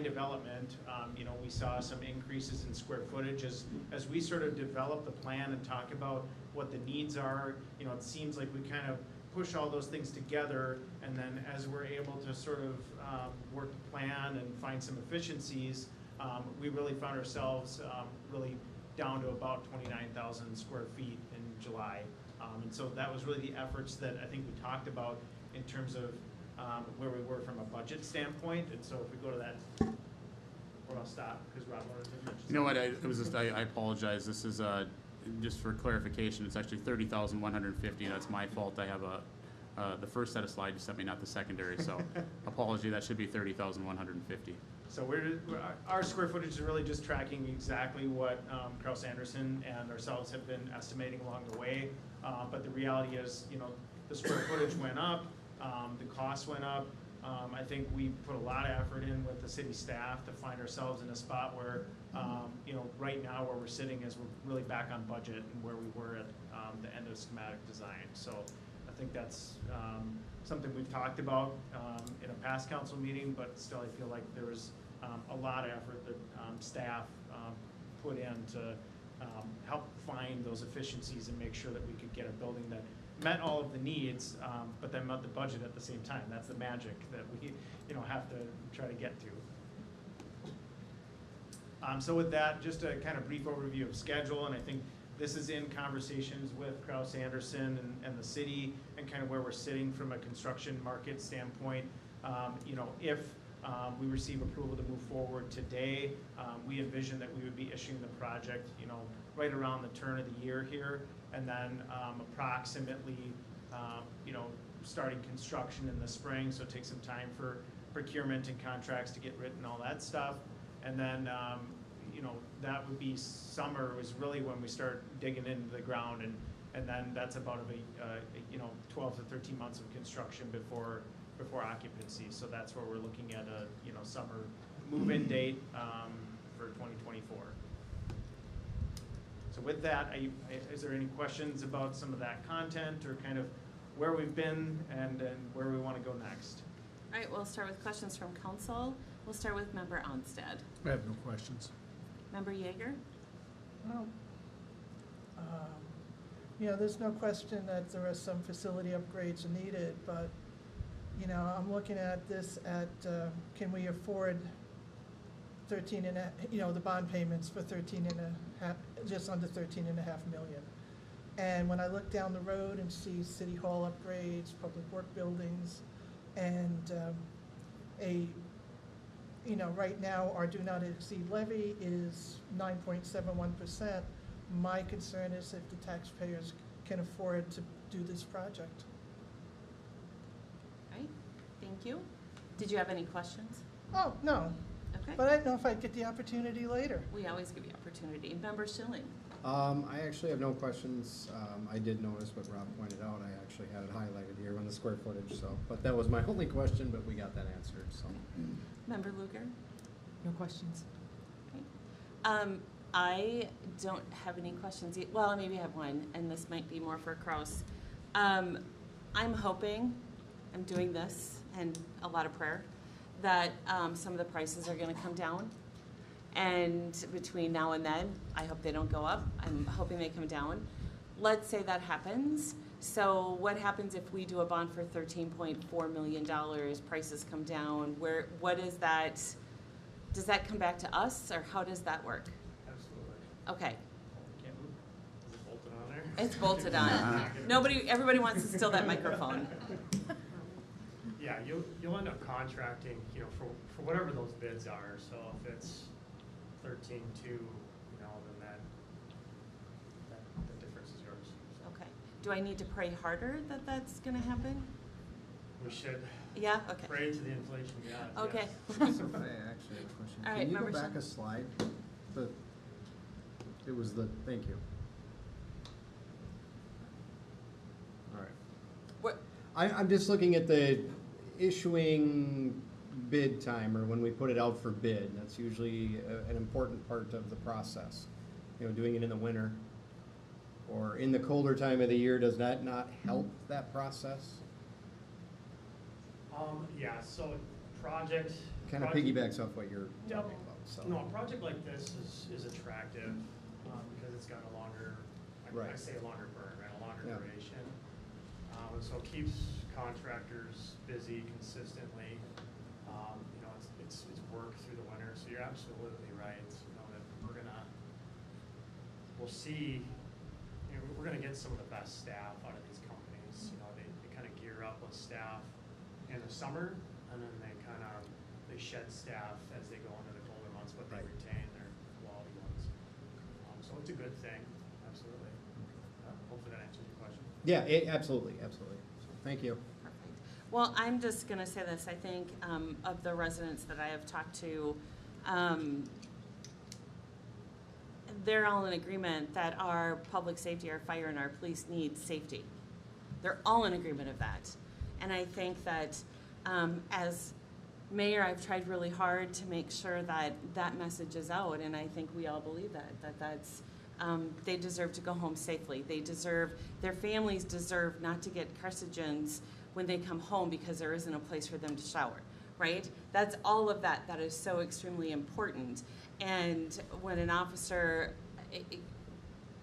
development, we saw some increases in square footage as we sort of develop the plan and talk about what the needs are. It seems like we kind of push all those things together, and then as we're able to sort of work the plan and find some efficiencies, we really found ourselves really down to about 29,000 square feet in July. And so that was really the efforts that I think we talked about in terms of where we were from a budget standpoint. And so if we go to that, or I'll stop, because Rob wanted to mention You know what, I apologize, this is, just for clarification, it's actually 30,150, that's my fault, I have the first set of slides you sent me, not the secondary, so apology, that should be 30,150. So our square footage is really just tracking exactly what Kraus Anderson and ourselves have been estimating along the way. But the reality is, the square footage went up, the cost went up. I think we put a lot of effort in with the city staff to find ourselves in a spot where, right now where we're sitting is we're really back on budget and where we were at the end of schematic design. So I think that's something we've talked about in a past council meeting, but still I feel like there was a lot of effort that staff put in to help find those efficiencies and make sure that we could get a building that met all of the needs, but then met the budget at the same time. That's the magic that we have to try to get to. So with that, just a kind of brief overview of schedule, and I think this is in conversations with Kraus Anderson and the city and kind of where we're sitting from a construction market standpoint. If we receive approval to move forward today, we envision that we would be issuing the project, right around the turn of the year here, and then approximately, starting construction in the spring, so it takes some time for procurement and contracts to get written, all that stuff, and then that would be summer was really when we start digging into the ground, and then that's about 12 to 13 months of construction before occupancy. So that's where we're looking at a summer move-in date for 2024. So with that, is there any questions about some of that content or kind of where we've been and where we want to go next? All right, we'll start with questions from council. We'll start with Member Onstad. I have no questions. Member Yeager? Well, there's no question that there are some facility upgrades needed, but, I'm looking at this at, can we afford 13 and a, the bond payments for 13 and a half, just under 13 and a half million. And when I look down the road and see city hall upgrades, public work buildings, and right now our do not exceed levy is 9.71%. My concern is if the taxpayers can afford to do this project. All right, thank you. Did you have any questions? Oh, no. Okay. But I don't know if I'd get the opportunity later. We always give you opportunity. Member Schilling? I actually have no questions. I did notice what Rob pointed out. I actually had it highlighted here on the square footage, but that was my only question, but we got that answered, so. Member Luger? No questions. Okay. I don't have any questions. Well, maybe I have one, and this might be more for Kraus. I'm hoping, I'm doing this, and a lot of prayer, that some of the prices are going to come down. And between now and then, I hope they don't go up. I'm hoping they come down. Let's say that happens. So what happens if we do a bond for $13.4 million, prices come down? What is that? Does that come back to us, or how does that work? Absolutely. Okay. Can't move. Is it bolted on there? It's bolted on. Everybody wants to steal that microphone. Yeah, you'll end up contracting, for whatever those bids are. So if it's 13.2, then the difference is yours. Okay. Do I need to pray harder that that's going to happen? We should Yeah? Okay. pray to the inflation god. Okay. I actually have a question. All right, Can you go Member back a slide? Thank you. All right. What? I'm just looking at the issuing bid time, or when we put it out for bid. That's usually an important part of the process. You know, doing it in the winter or in the colder time of the year, does that not help that process? Yeah, so project. Kind of piggybacks off what you're Yep. talking about, so. No, a project like this is attractive, because it's got a longer, I Right. say a longer burn, right, a longer Yeah. duration. And so it keeps contractors busy consistently. You know, it's work through the winter, so you're absolutely right, you know, that we'll see, you know, we're gonna get some of the best staff out of these companies. You know, they kind of gear up with staff in the summer, and then they shed staff as they go into the colder months, but they Right. retain their quality ones. So it's a good thing, absolutely. Hopefully that answers your question. Yeah, absolutely, absolutely. So, thank you. Perfect. Well, I'm just gonna say this, I think, of the residents that I have talked to, they're all in agreement that our public safety, our fire, and our police need safety. They're all in agreement of that. And I think that, as mayor, I've tried really hard to make sure that that message is out, and I think we all believe that's, they deserve to go home safely. Their families deserve not to get carcinogens when they come home because there isn't a place for them to shower, right? That's all of that is so extremely important. And when an officer,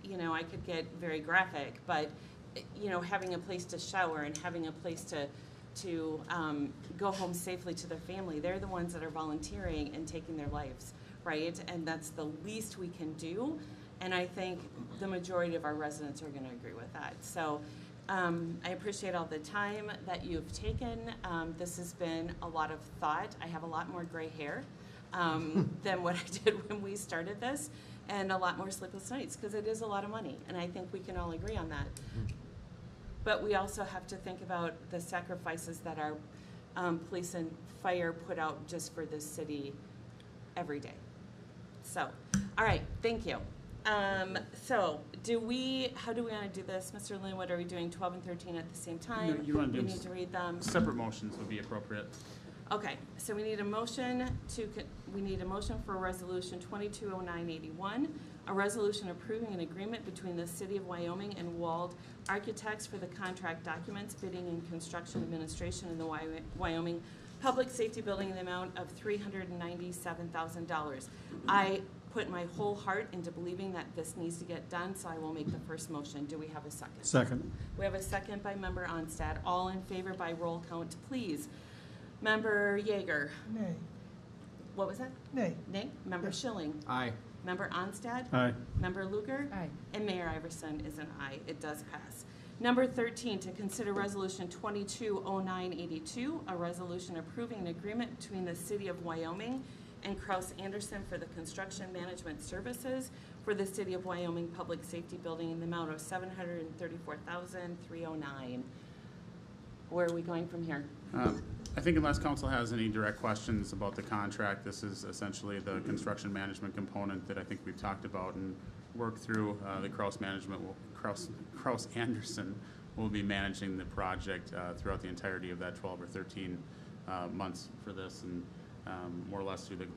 you know, I could get very graphic, but, you know, having a place to shower and having a place to go home safely to their family. They're the ones that are volunteering and taking their lives, right? And that's the least we can do. And I think the majority of our residents are going to agree with that. So I appreciate all the time that you've taken. This has been a lot of thought. I have a lot more gray hair than what I did when we started this, and a lot more sleepless nights, because it is a lot of money. And I think we can all agree on that. But we also have to think about the sacrifices that our police and fire put out just for this city every day. So, all right, thank you. So, how do we want to do this? Mr. Linwood, are we doing 12 and 13 at the same time? You want to We do need to read them. separate motions would be appropriate. Okay, so we need a motion for resolution 220981, a resolution approving an agreement between the City of Wyoming and Wald Architects for the contract documents, bidding and construction administration in the Wyoming Public Safety Building in the amount of $397,000. I put my whole heart into believing that this needs to get done, so I will make the first motion. Do we have a second? Second. We have a second by Member Onstad. All in favor by roll count, please. Member Yeager. Nay. What was that? Nay. Nay. Member Schilling. Aye. Member Onstad. Aye. Member Luger. Aye. And Mayor Iverson is an aye. It does pass. Number 13, to consider Resolution 220982, a resolution approving an agreement between the City of Wyoming and Kraus Anderson for the construction management services for the City of Wyoming Public Safety Building in the amount of $734,309. Where are we going from here? I think unless council has any direct questions about the contract, this is essentially the construction management component that I think we've talked about and worked through. The Kraus Anderson will be managing the project throughout the entirety of that 12 or 13 months for this, and more or less through the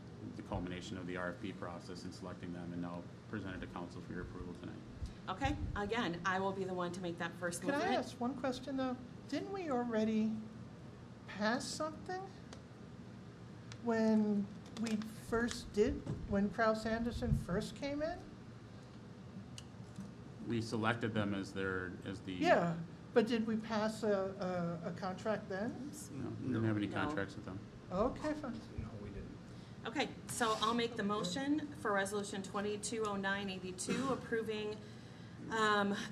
culmination of the RFP process and selecting them, and now presented to council for your approval tonight. Okay, again, I will be the one to make that first Could movement. I ask one question, though? Didn't we already pass something when when Kraus Anderson first came in? We selected them as the. Yeah, but did we pass a contract then? No, we didn't have any No. contracts with them. Okay, fine. No, we didn't. Okay, so I'll make the motion for Resolution 220982, approving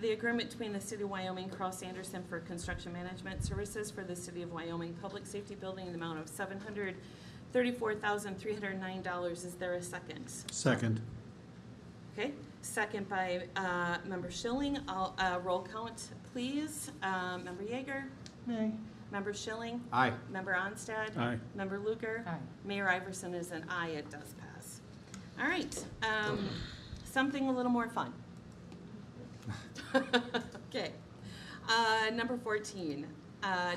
the agreement between the City of Wyoming, Kraus Anderson for construction management services for the City of Wyoming Public Safety Building in the amount of $734,309. Is there a second? Second. Okay, second by Member Schilling. I'll roll count, please. Member Yeager, Nay. Member Schilling, Aye. Member Onstad. Aye. Member Luger. Aye. Mayor Iverson is an aye. It does pass. All right, something a little more fun. Okay. Number 14,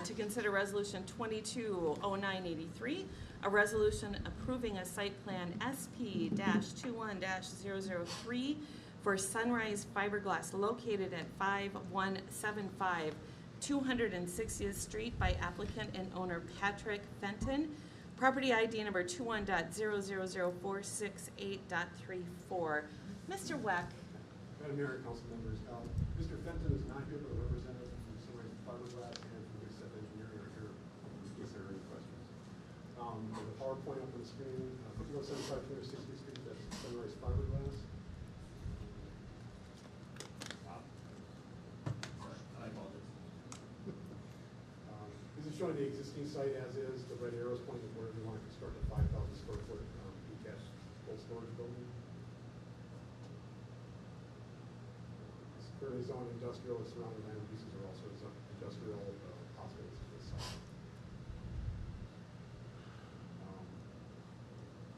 to consider Resolution 220983, a resolution approving a site plan SP-21-003 for Sunrise Fiberglass located at 5175 260th Street by applicant and owner Patrick Fenton. Property ID number 21.00046.8.34. Mr. Weck. Madam Mayor, council members, Mr. Fenton is not here, but a representative from Sunrise Fiberglass and from Mixed Engineering are here in case there are any questions. The PowerPoint up on the screen, 5175 260th Street, that's Sunrise Fiberglass. I apologize. This is showing the existing site as is. The red arrows pointing to where we want to construct a 5,000 square foot detached cold storage building. It's currently zoned industrial. Its surrounding land uses are also industrial hospitals to the south.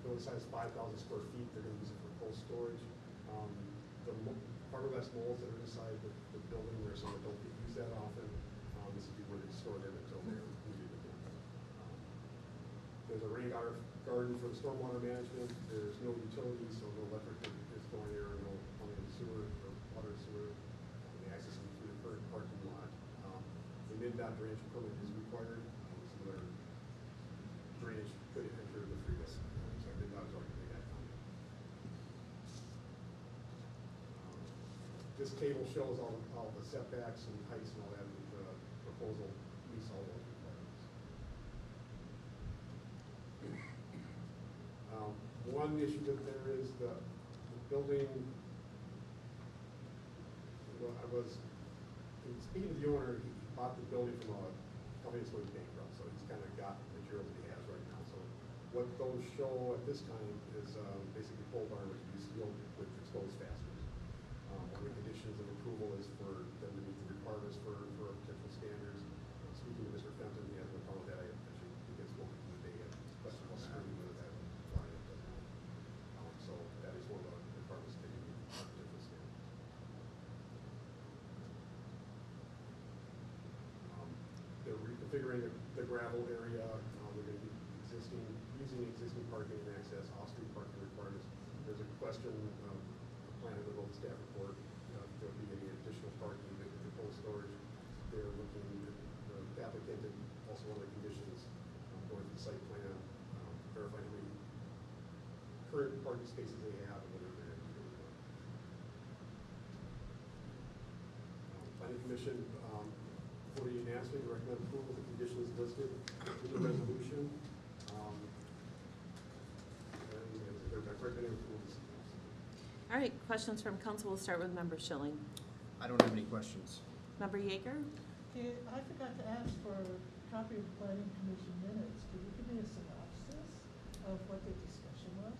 Building size is 5,000 square feet. They're going to use it for cold storage. The fiberglass molds that are inside the building, there's some that don't get used that often. This would be where they store them until they're needed again. There's a rain garden for the stormwater management. There's no utilities, so no electric is going there, no plumbing and sewer or water and sewer. The access is through the current parking lot. The mid-dot drainage permit is required. So their drainage could enter the freeway. So mid-dot is already made that comment. This table shows all the setbacks and heights and all that. The proposal meets all those requirements. One issue that there is the building. Well, speaking to the owner, he bought the building from a company that's going bankrupt, so he's kind of got the materials that he has right now. So what those show at this time is basically pole barn, which would be sealed with exposed fasteners. One of the conditions of approval is for them to meet the requirements for architectural standards. Speaking to Mr. Fenton, he has no problem with that. I actually think it's what we do today at Festival Screen with that line up does not. So that is one of the requirements that you meet architectural standards. They're reconfiguring the gravel area. They're going to be using existing parking and access, off-street parking requirements. There's a question plan in the road staff report. If there'll be any additional parking with the cold storage. They're looking at the applicant and also one of the conditions going to the site plan, verify how many current parking spaces they have and whether they're going to do Planning Commission, for the unanimously recommend approval of the conditions listed in the resolution. And they're recommending approval. All right, questions from council. We'll start with Member Schilling. I don't have any questions. Member Yeager? Okay, I forgot to ask for a copy of the planning commission minutes. Could you give me a synopsis of what the discussion was?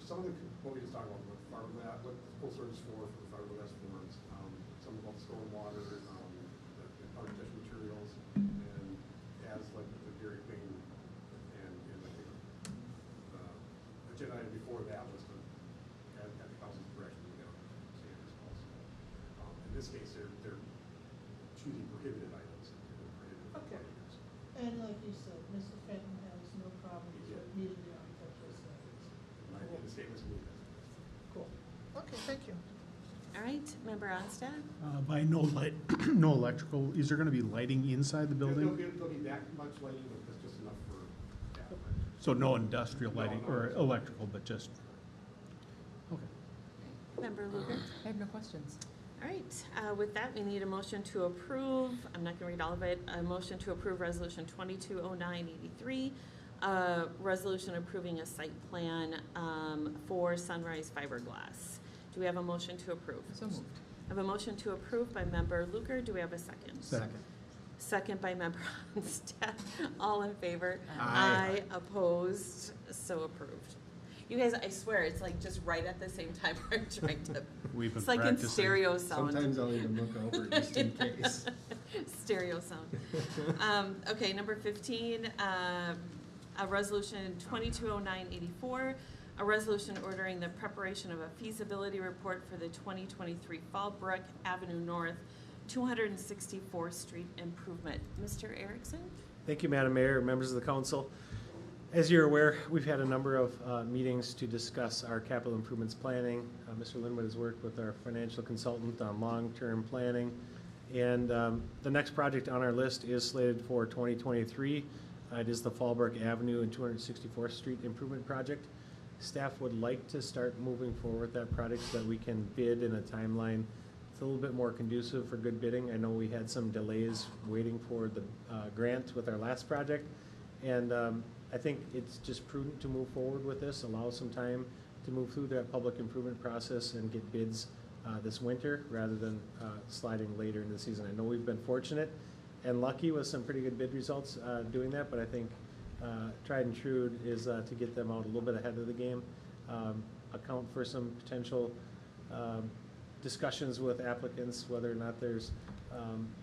Some of the, what we just talked about, fiberglass, what the cold storage is for the fiberglass forms, some about the stormwater, the architectural materials, and as like the Dairy Queen and I think agenda item before that was to add the council's direction to get standards also. In this case, they're choosing prohibited items. Okay. And like you said, Mr. Fenton has no problem with meeting the architectural standards. And the statements meet that. Cool. Okay, thank you. All right, Member Onstad? By no light, no electrical, is there gonna be lighting inside the building? There'll be that much lighting, but that's just enough for, yeah. So no industrial lighting No, or electrical, but just, okay. Member Luker? I have no questions. All right, with that, we need a motion to approve, I'm not gonna read all of it, a motion to approve resolution 220983, resolution approving a site plan for Sunrise Fiberglass. Do we have a motion to approve? So moved. I have a motion to approve by Member Luker. Do we have a second? Second. Second by Member Onstad. All in favor? Aye. Opposed? So approved. You guys, I swear, it's like just right at the same time we're trying to, We've been it's like in practicing. stereo sound. Sometimes I'll even look over just in case. Stereo sound. Okay, number 15, a resolution 220984, a resolution ordering the preparation of a feasibility report for the 2023 Fallbrook Avenue North 264th Street improvement. Mr. Erickson? Thank you, Madam Mayor, members of the council. As you're aware, we've had a number of meetings to discuss our capital improvements planning. Mr. Linwood has worked with our financial consultant on long-term planning. And the next project on our list is slated for 2023. It is the Fallbrook Avenue and 264th Street Improvement Project. Staff would like to start moving forward with that project so that we can bid in a timeline that's a little bit more conducive for good bidding. I know we had some delays waiting for the grant with our last project. And I think it's just prudent to move forward with this, allow some time to move through that public improvement process and get bids this winter rather than sliding later in the season. I know we've been fortunate and lucky with some pretty good bid results doing that, but I think tried and true is to get them out a little bit ahead of the game, account for some potential discussions with applicants, whether or not there's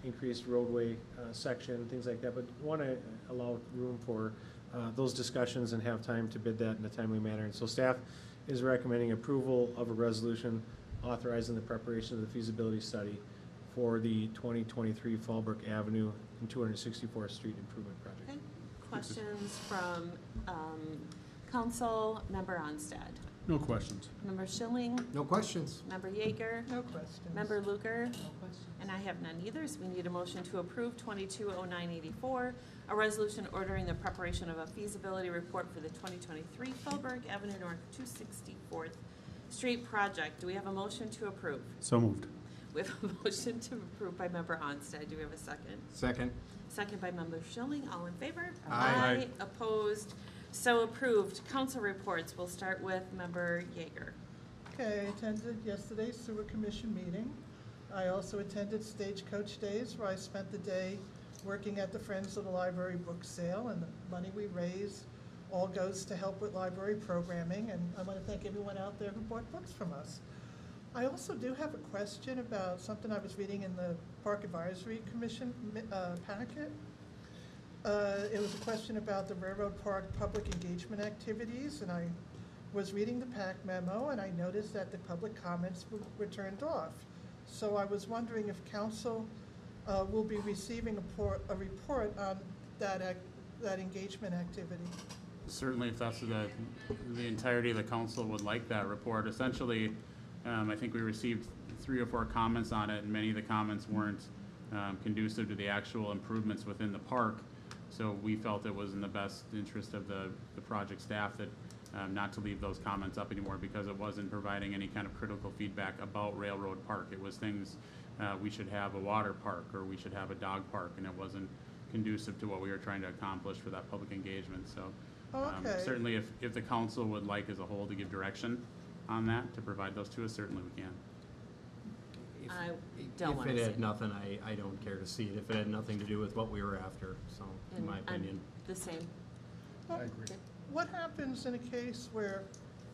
increased roadway section, things like that, but want to allow room for those discussions and have time to bid that in a timely manner. And so staff is recommending approval of a resolution authorizing the preparation of the feasibility study for the 2023 Fallbrook Avenue and 264th Street Improvement Project. Okay. Questions from Council Member Onstad? No questions. Member Schilling? No questions. Member Yeager? No questions. Member Luker? No questions. And I have none either, so we need a motion to approve 220984, a resolution ordering the preparation of a feasibility report for the 2023 Fallbrook Avenue North 264th Street project. Do we have a motion to approve? So moved. We have a motion to approve by Member Onstad. Do we have a second? Second. Second by Member Schilling. All in favor? Aye. Opposed? So approved. Council reports. We'll start with Member Yeager. Okay, I attended yesterday's sewer commission meeting. I also attended Stagecoach Days, where I spent the day working at the Friends of the Library book sale, and the money we raise all goes to help with library programming, and I want to thank everyone out there who bought books from us. I also do have a question about something I was reading in the Park Advisory Commission packet. It was a question about the Railroad Park public engagement activities, and I was reading the PAC memo, and I noticed that the public comments were turned off. So I was wondering if council will be receiving a report on that engagement activity. Certainly, if that's the entirety of the council would like that report. Essentially, I think we received 3 or 4 comments on it, and many of the comments weren't conducive to the actual improvements within the park. So we felt it was in the best interest of the project staff that not to leave those comments up anymore, because it wasn't providing any kind of critical feedback about Railroad Park. It was things, we should have a water park, or we should have a dog park, and it wasn't conducive to what we were trying to accomplish for that public engagement. So Okay. certainly if the council would like as a whole to give direction on that, to provide those to us, certainly we can. I don't want to If it see had nothing, I don't care to see it. If it had nothing to do with what we were after, so, in my opinion. The same. Well, what happens in a case where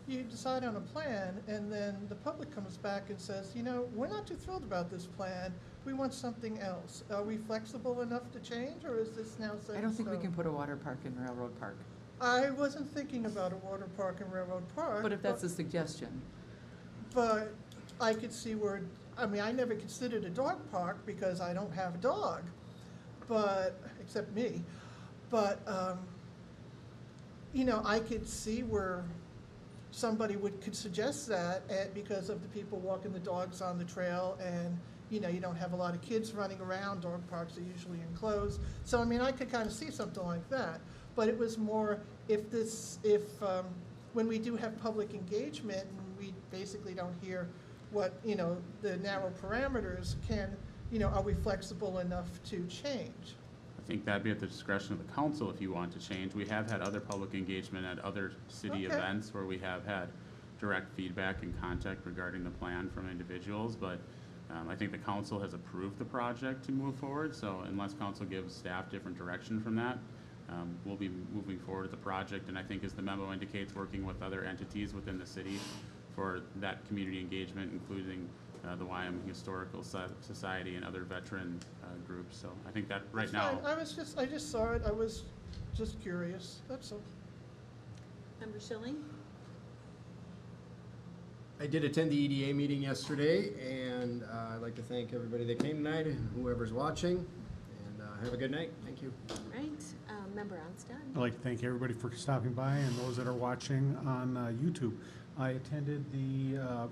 you decide on a plan and then the public comes back and says, you know, we're not too thrilled about this plan, we want something else? Are we flexible enough to change, or is this now set in I don't think we stone? can put a water park in Railroad Park, I wasn't thinking about a water park in Railroad Park. but if that's a suggestion. But I could see where, I mean, I never considered a dog park because I don't have a dog, but, except me. But, you know, I could see where somebody could suggest that because of the people walking the dogs on the trail, and, you know, you don't have a lot of kids running around. Dog parks are usually enclosed. So, I mean, I could kind of see something like that. But it was more when we do have public engagement and we basically don't hear what, you know, the narrow parameters are we flexible enough to change? I think that'd be at the discretion of the council if you want to change. We have had other public engagement at other city Okay. events where we have had direct feedback and contact regarding the plan from individuals, but I think the council has approved the project to move forward, so unless council gives staff different direction from that, we'll be moving forward with the project, and I think as the memo indicates, working with other entities within the city for that community engagement, including the Wyoming Historical Society and other veteran groups. So I think that right That's now. fine. I just saw it. I was just curious. That's all. Member Schilling? I did attend the EDA meeting yesterday, and I'd like to thank everybody that came tonight and whoever's watching, and Have a good night. Thank you. Right, Member Onstad? I'd like to thank everybody for stopping by and those that are watching on YouTube. I attended the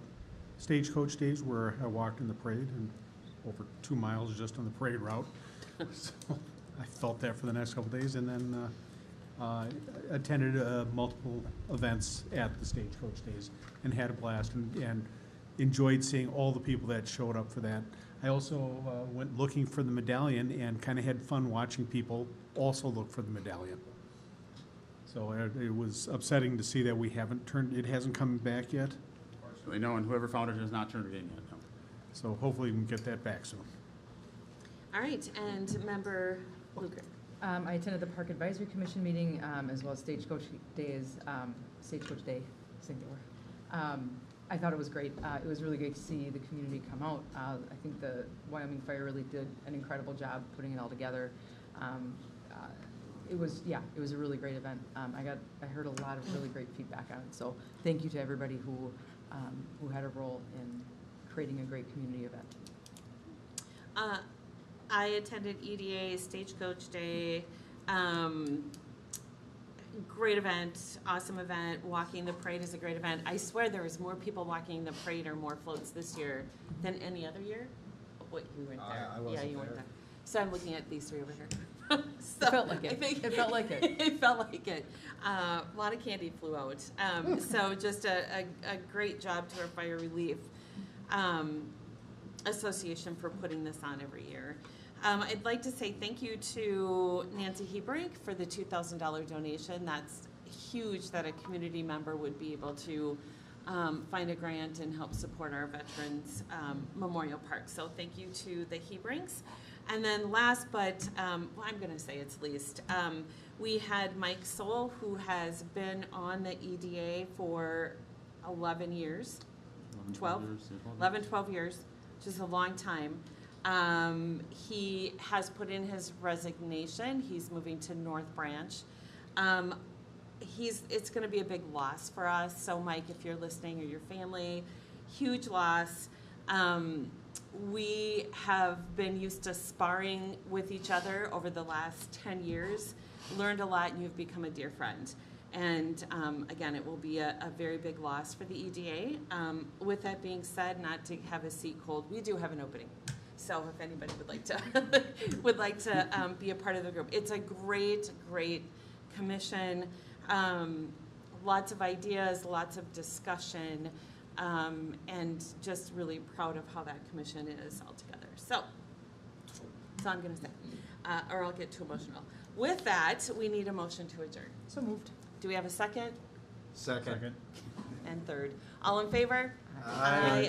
Stagecoach Days where I walked in the parade and over 2 miles just on the parade route. So I felt that for the next couple days, and then attended multiple events at the Stagecoach Days and had a blast and enjoyed seeing all the people that showed up for that. I also went looking for the medallion and kind of had fun watching people also look for the medallion. So it was upsetting to see that it hasn't come back yet. Unfortunately, no, and whoever found it has not turned it in yet, no. So hopefully we can get that back soon. All right, and Member Luker? I attended the Park Advisory Commission meeting, as well as Stagecoach Days, Stagecoach Day, singular. I thought it was great. It was really great to see the community come out. I think the Wyoming Fire really did an incredible job putting it all together. It was a really great event. I heard a lot of really great feedback on it. So thank you to everybody who had a role in creating a great community event. I attended EDA Stagecoach Day. Great event, awesome event. Walking the parade is a great event. I swear there was more people walking the parade or more floats this year than any other year. What, you weren't there? I wasn't Yeah, you weren't there. there. So I'm looking at these three over here. So It felt like it. I think It felt like it. It felt like it. A lot of candy flew out. So just a great job to our Fire Relief Association for putting this on every year. I'd like to say thank you to Nancy Hebrink for the $2,000 donation. That's huge that a community member would be able to find a grant and help support our Veterans Memorial Park. So thank you to the Hebrinks. And then last, but I'm going to say it's least, we had Mike Soul, who has been on the EDA for 11 years, 12 years, which is a long time. He has put in his resignation. He's moving to North Branch. It's going to be a big loss for us. So Mike, if you're listening, or your family, huge loss. We have been used to sparring with each other over the last 10 years, learned a lot, and you've become a dear friend. And again, it will be a very big loss for the EDA. With that being said, not to have a seat cold, we do have an opening. So if anybody would like to be a part of the group, it's a great commission. Lots of ideas, lots of discussion, and just really proud of how that commission is all together. So that's all I'm going to say, or I'll get too emotional. With that, we need a motion to adjourn. So moved. Do we have a second? Second. And third. All in favor? Aye.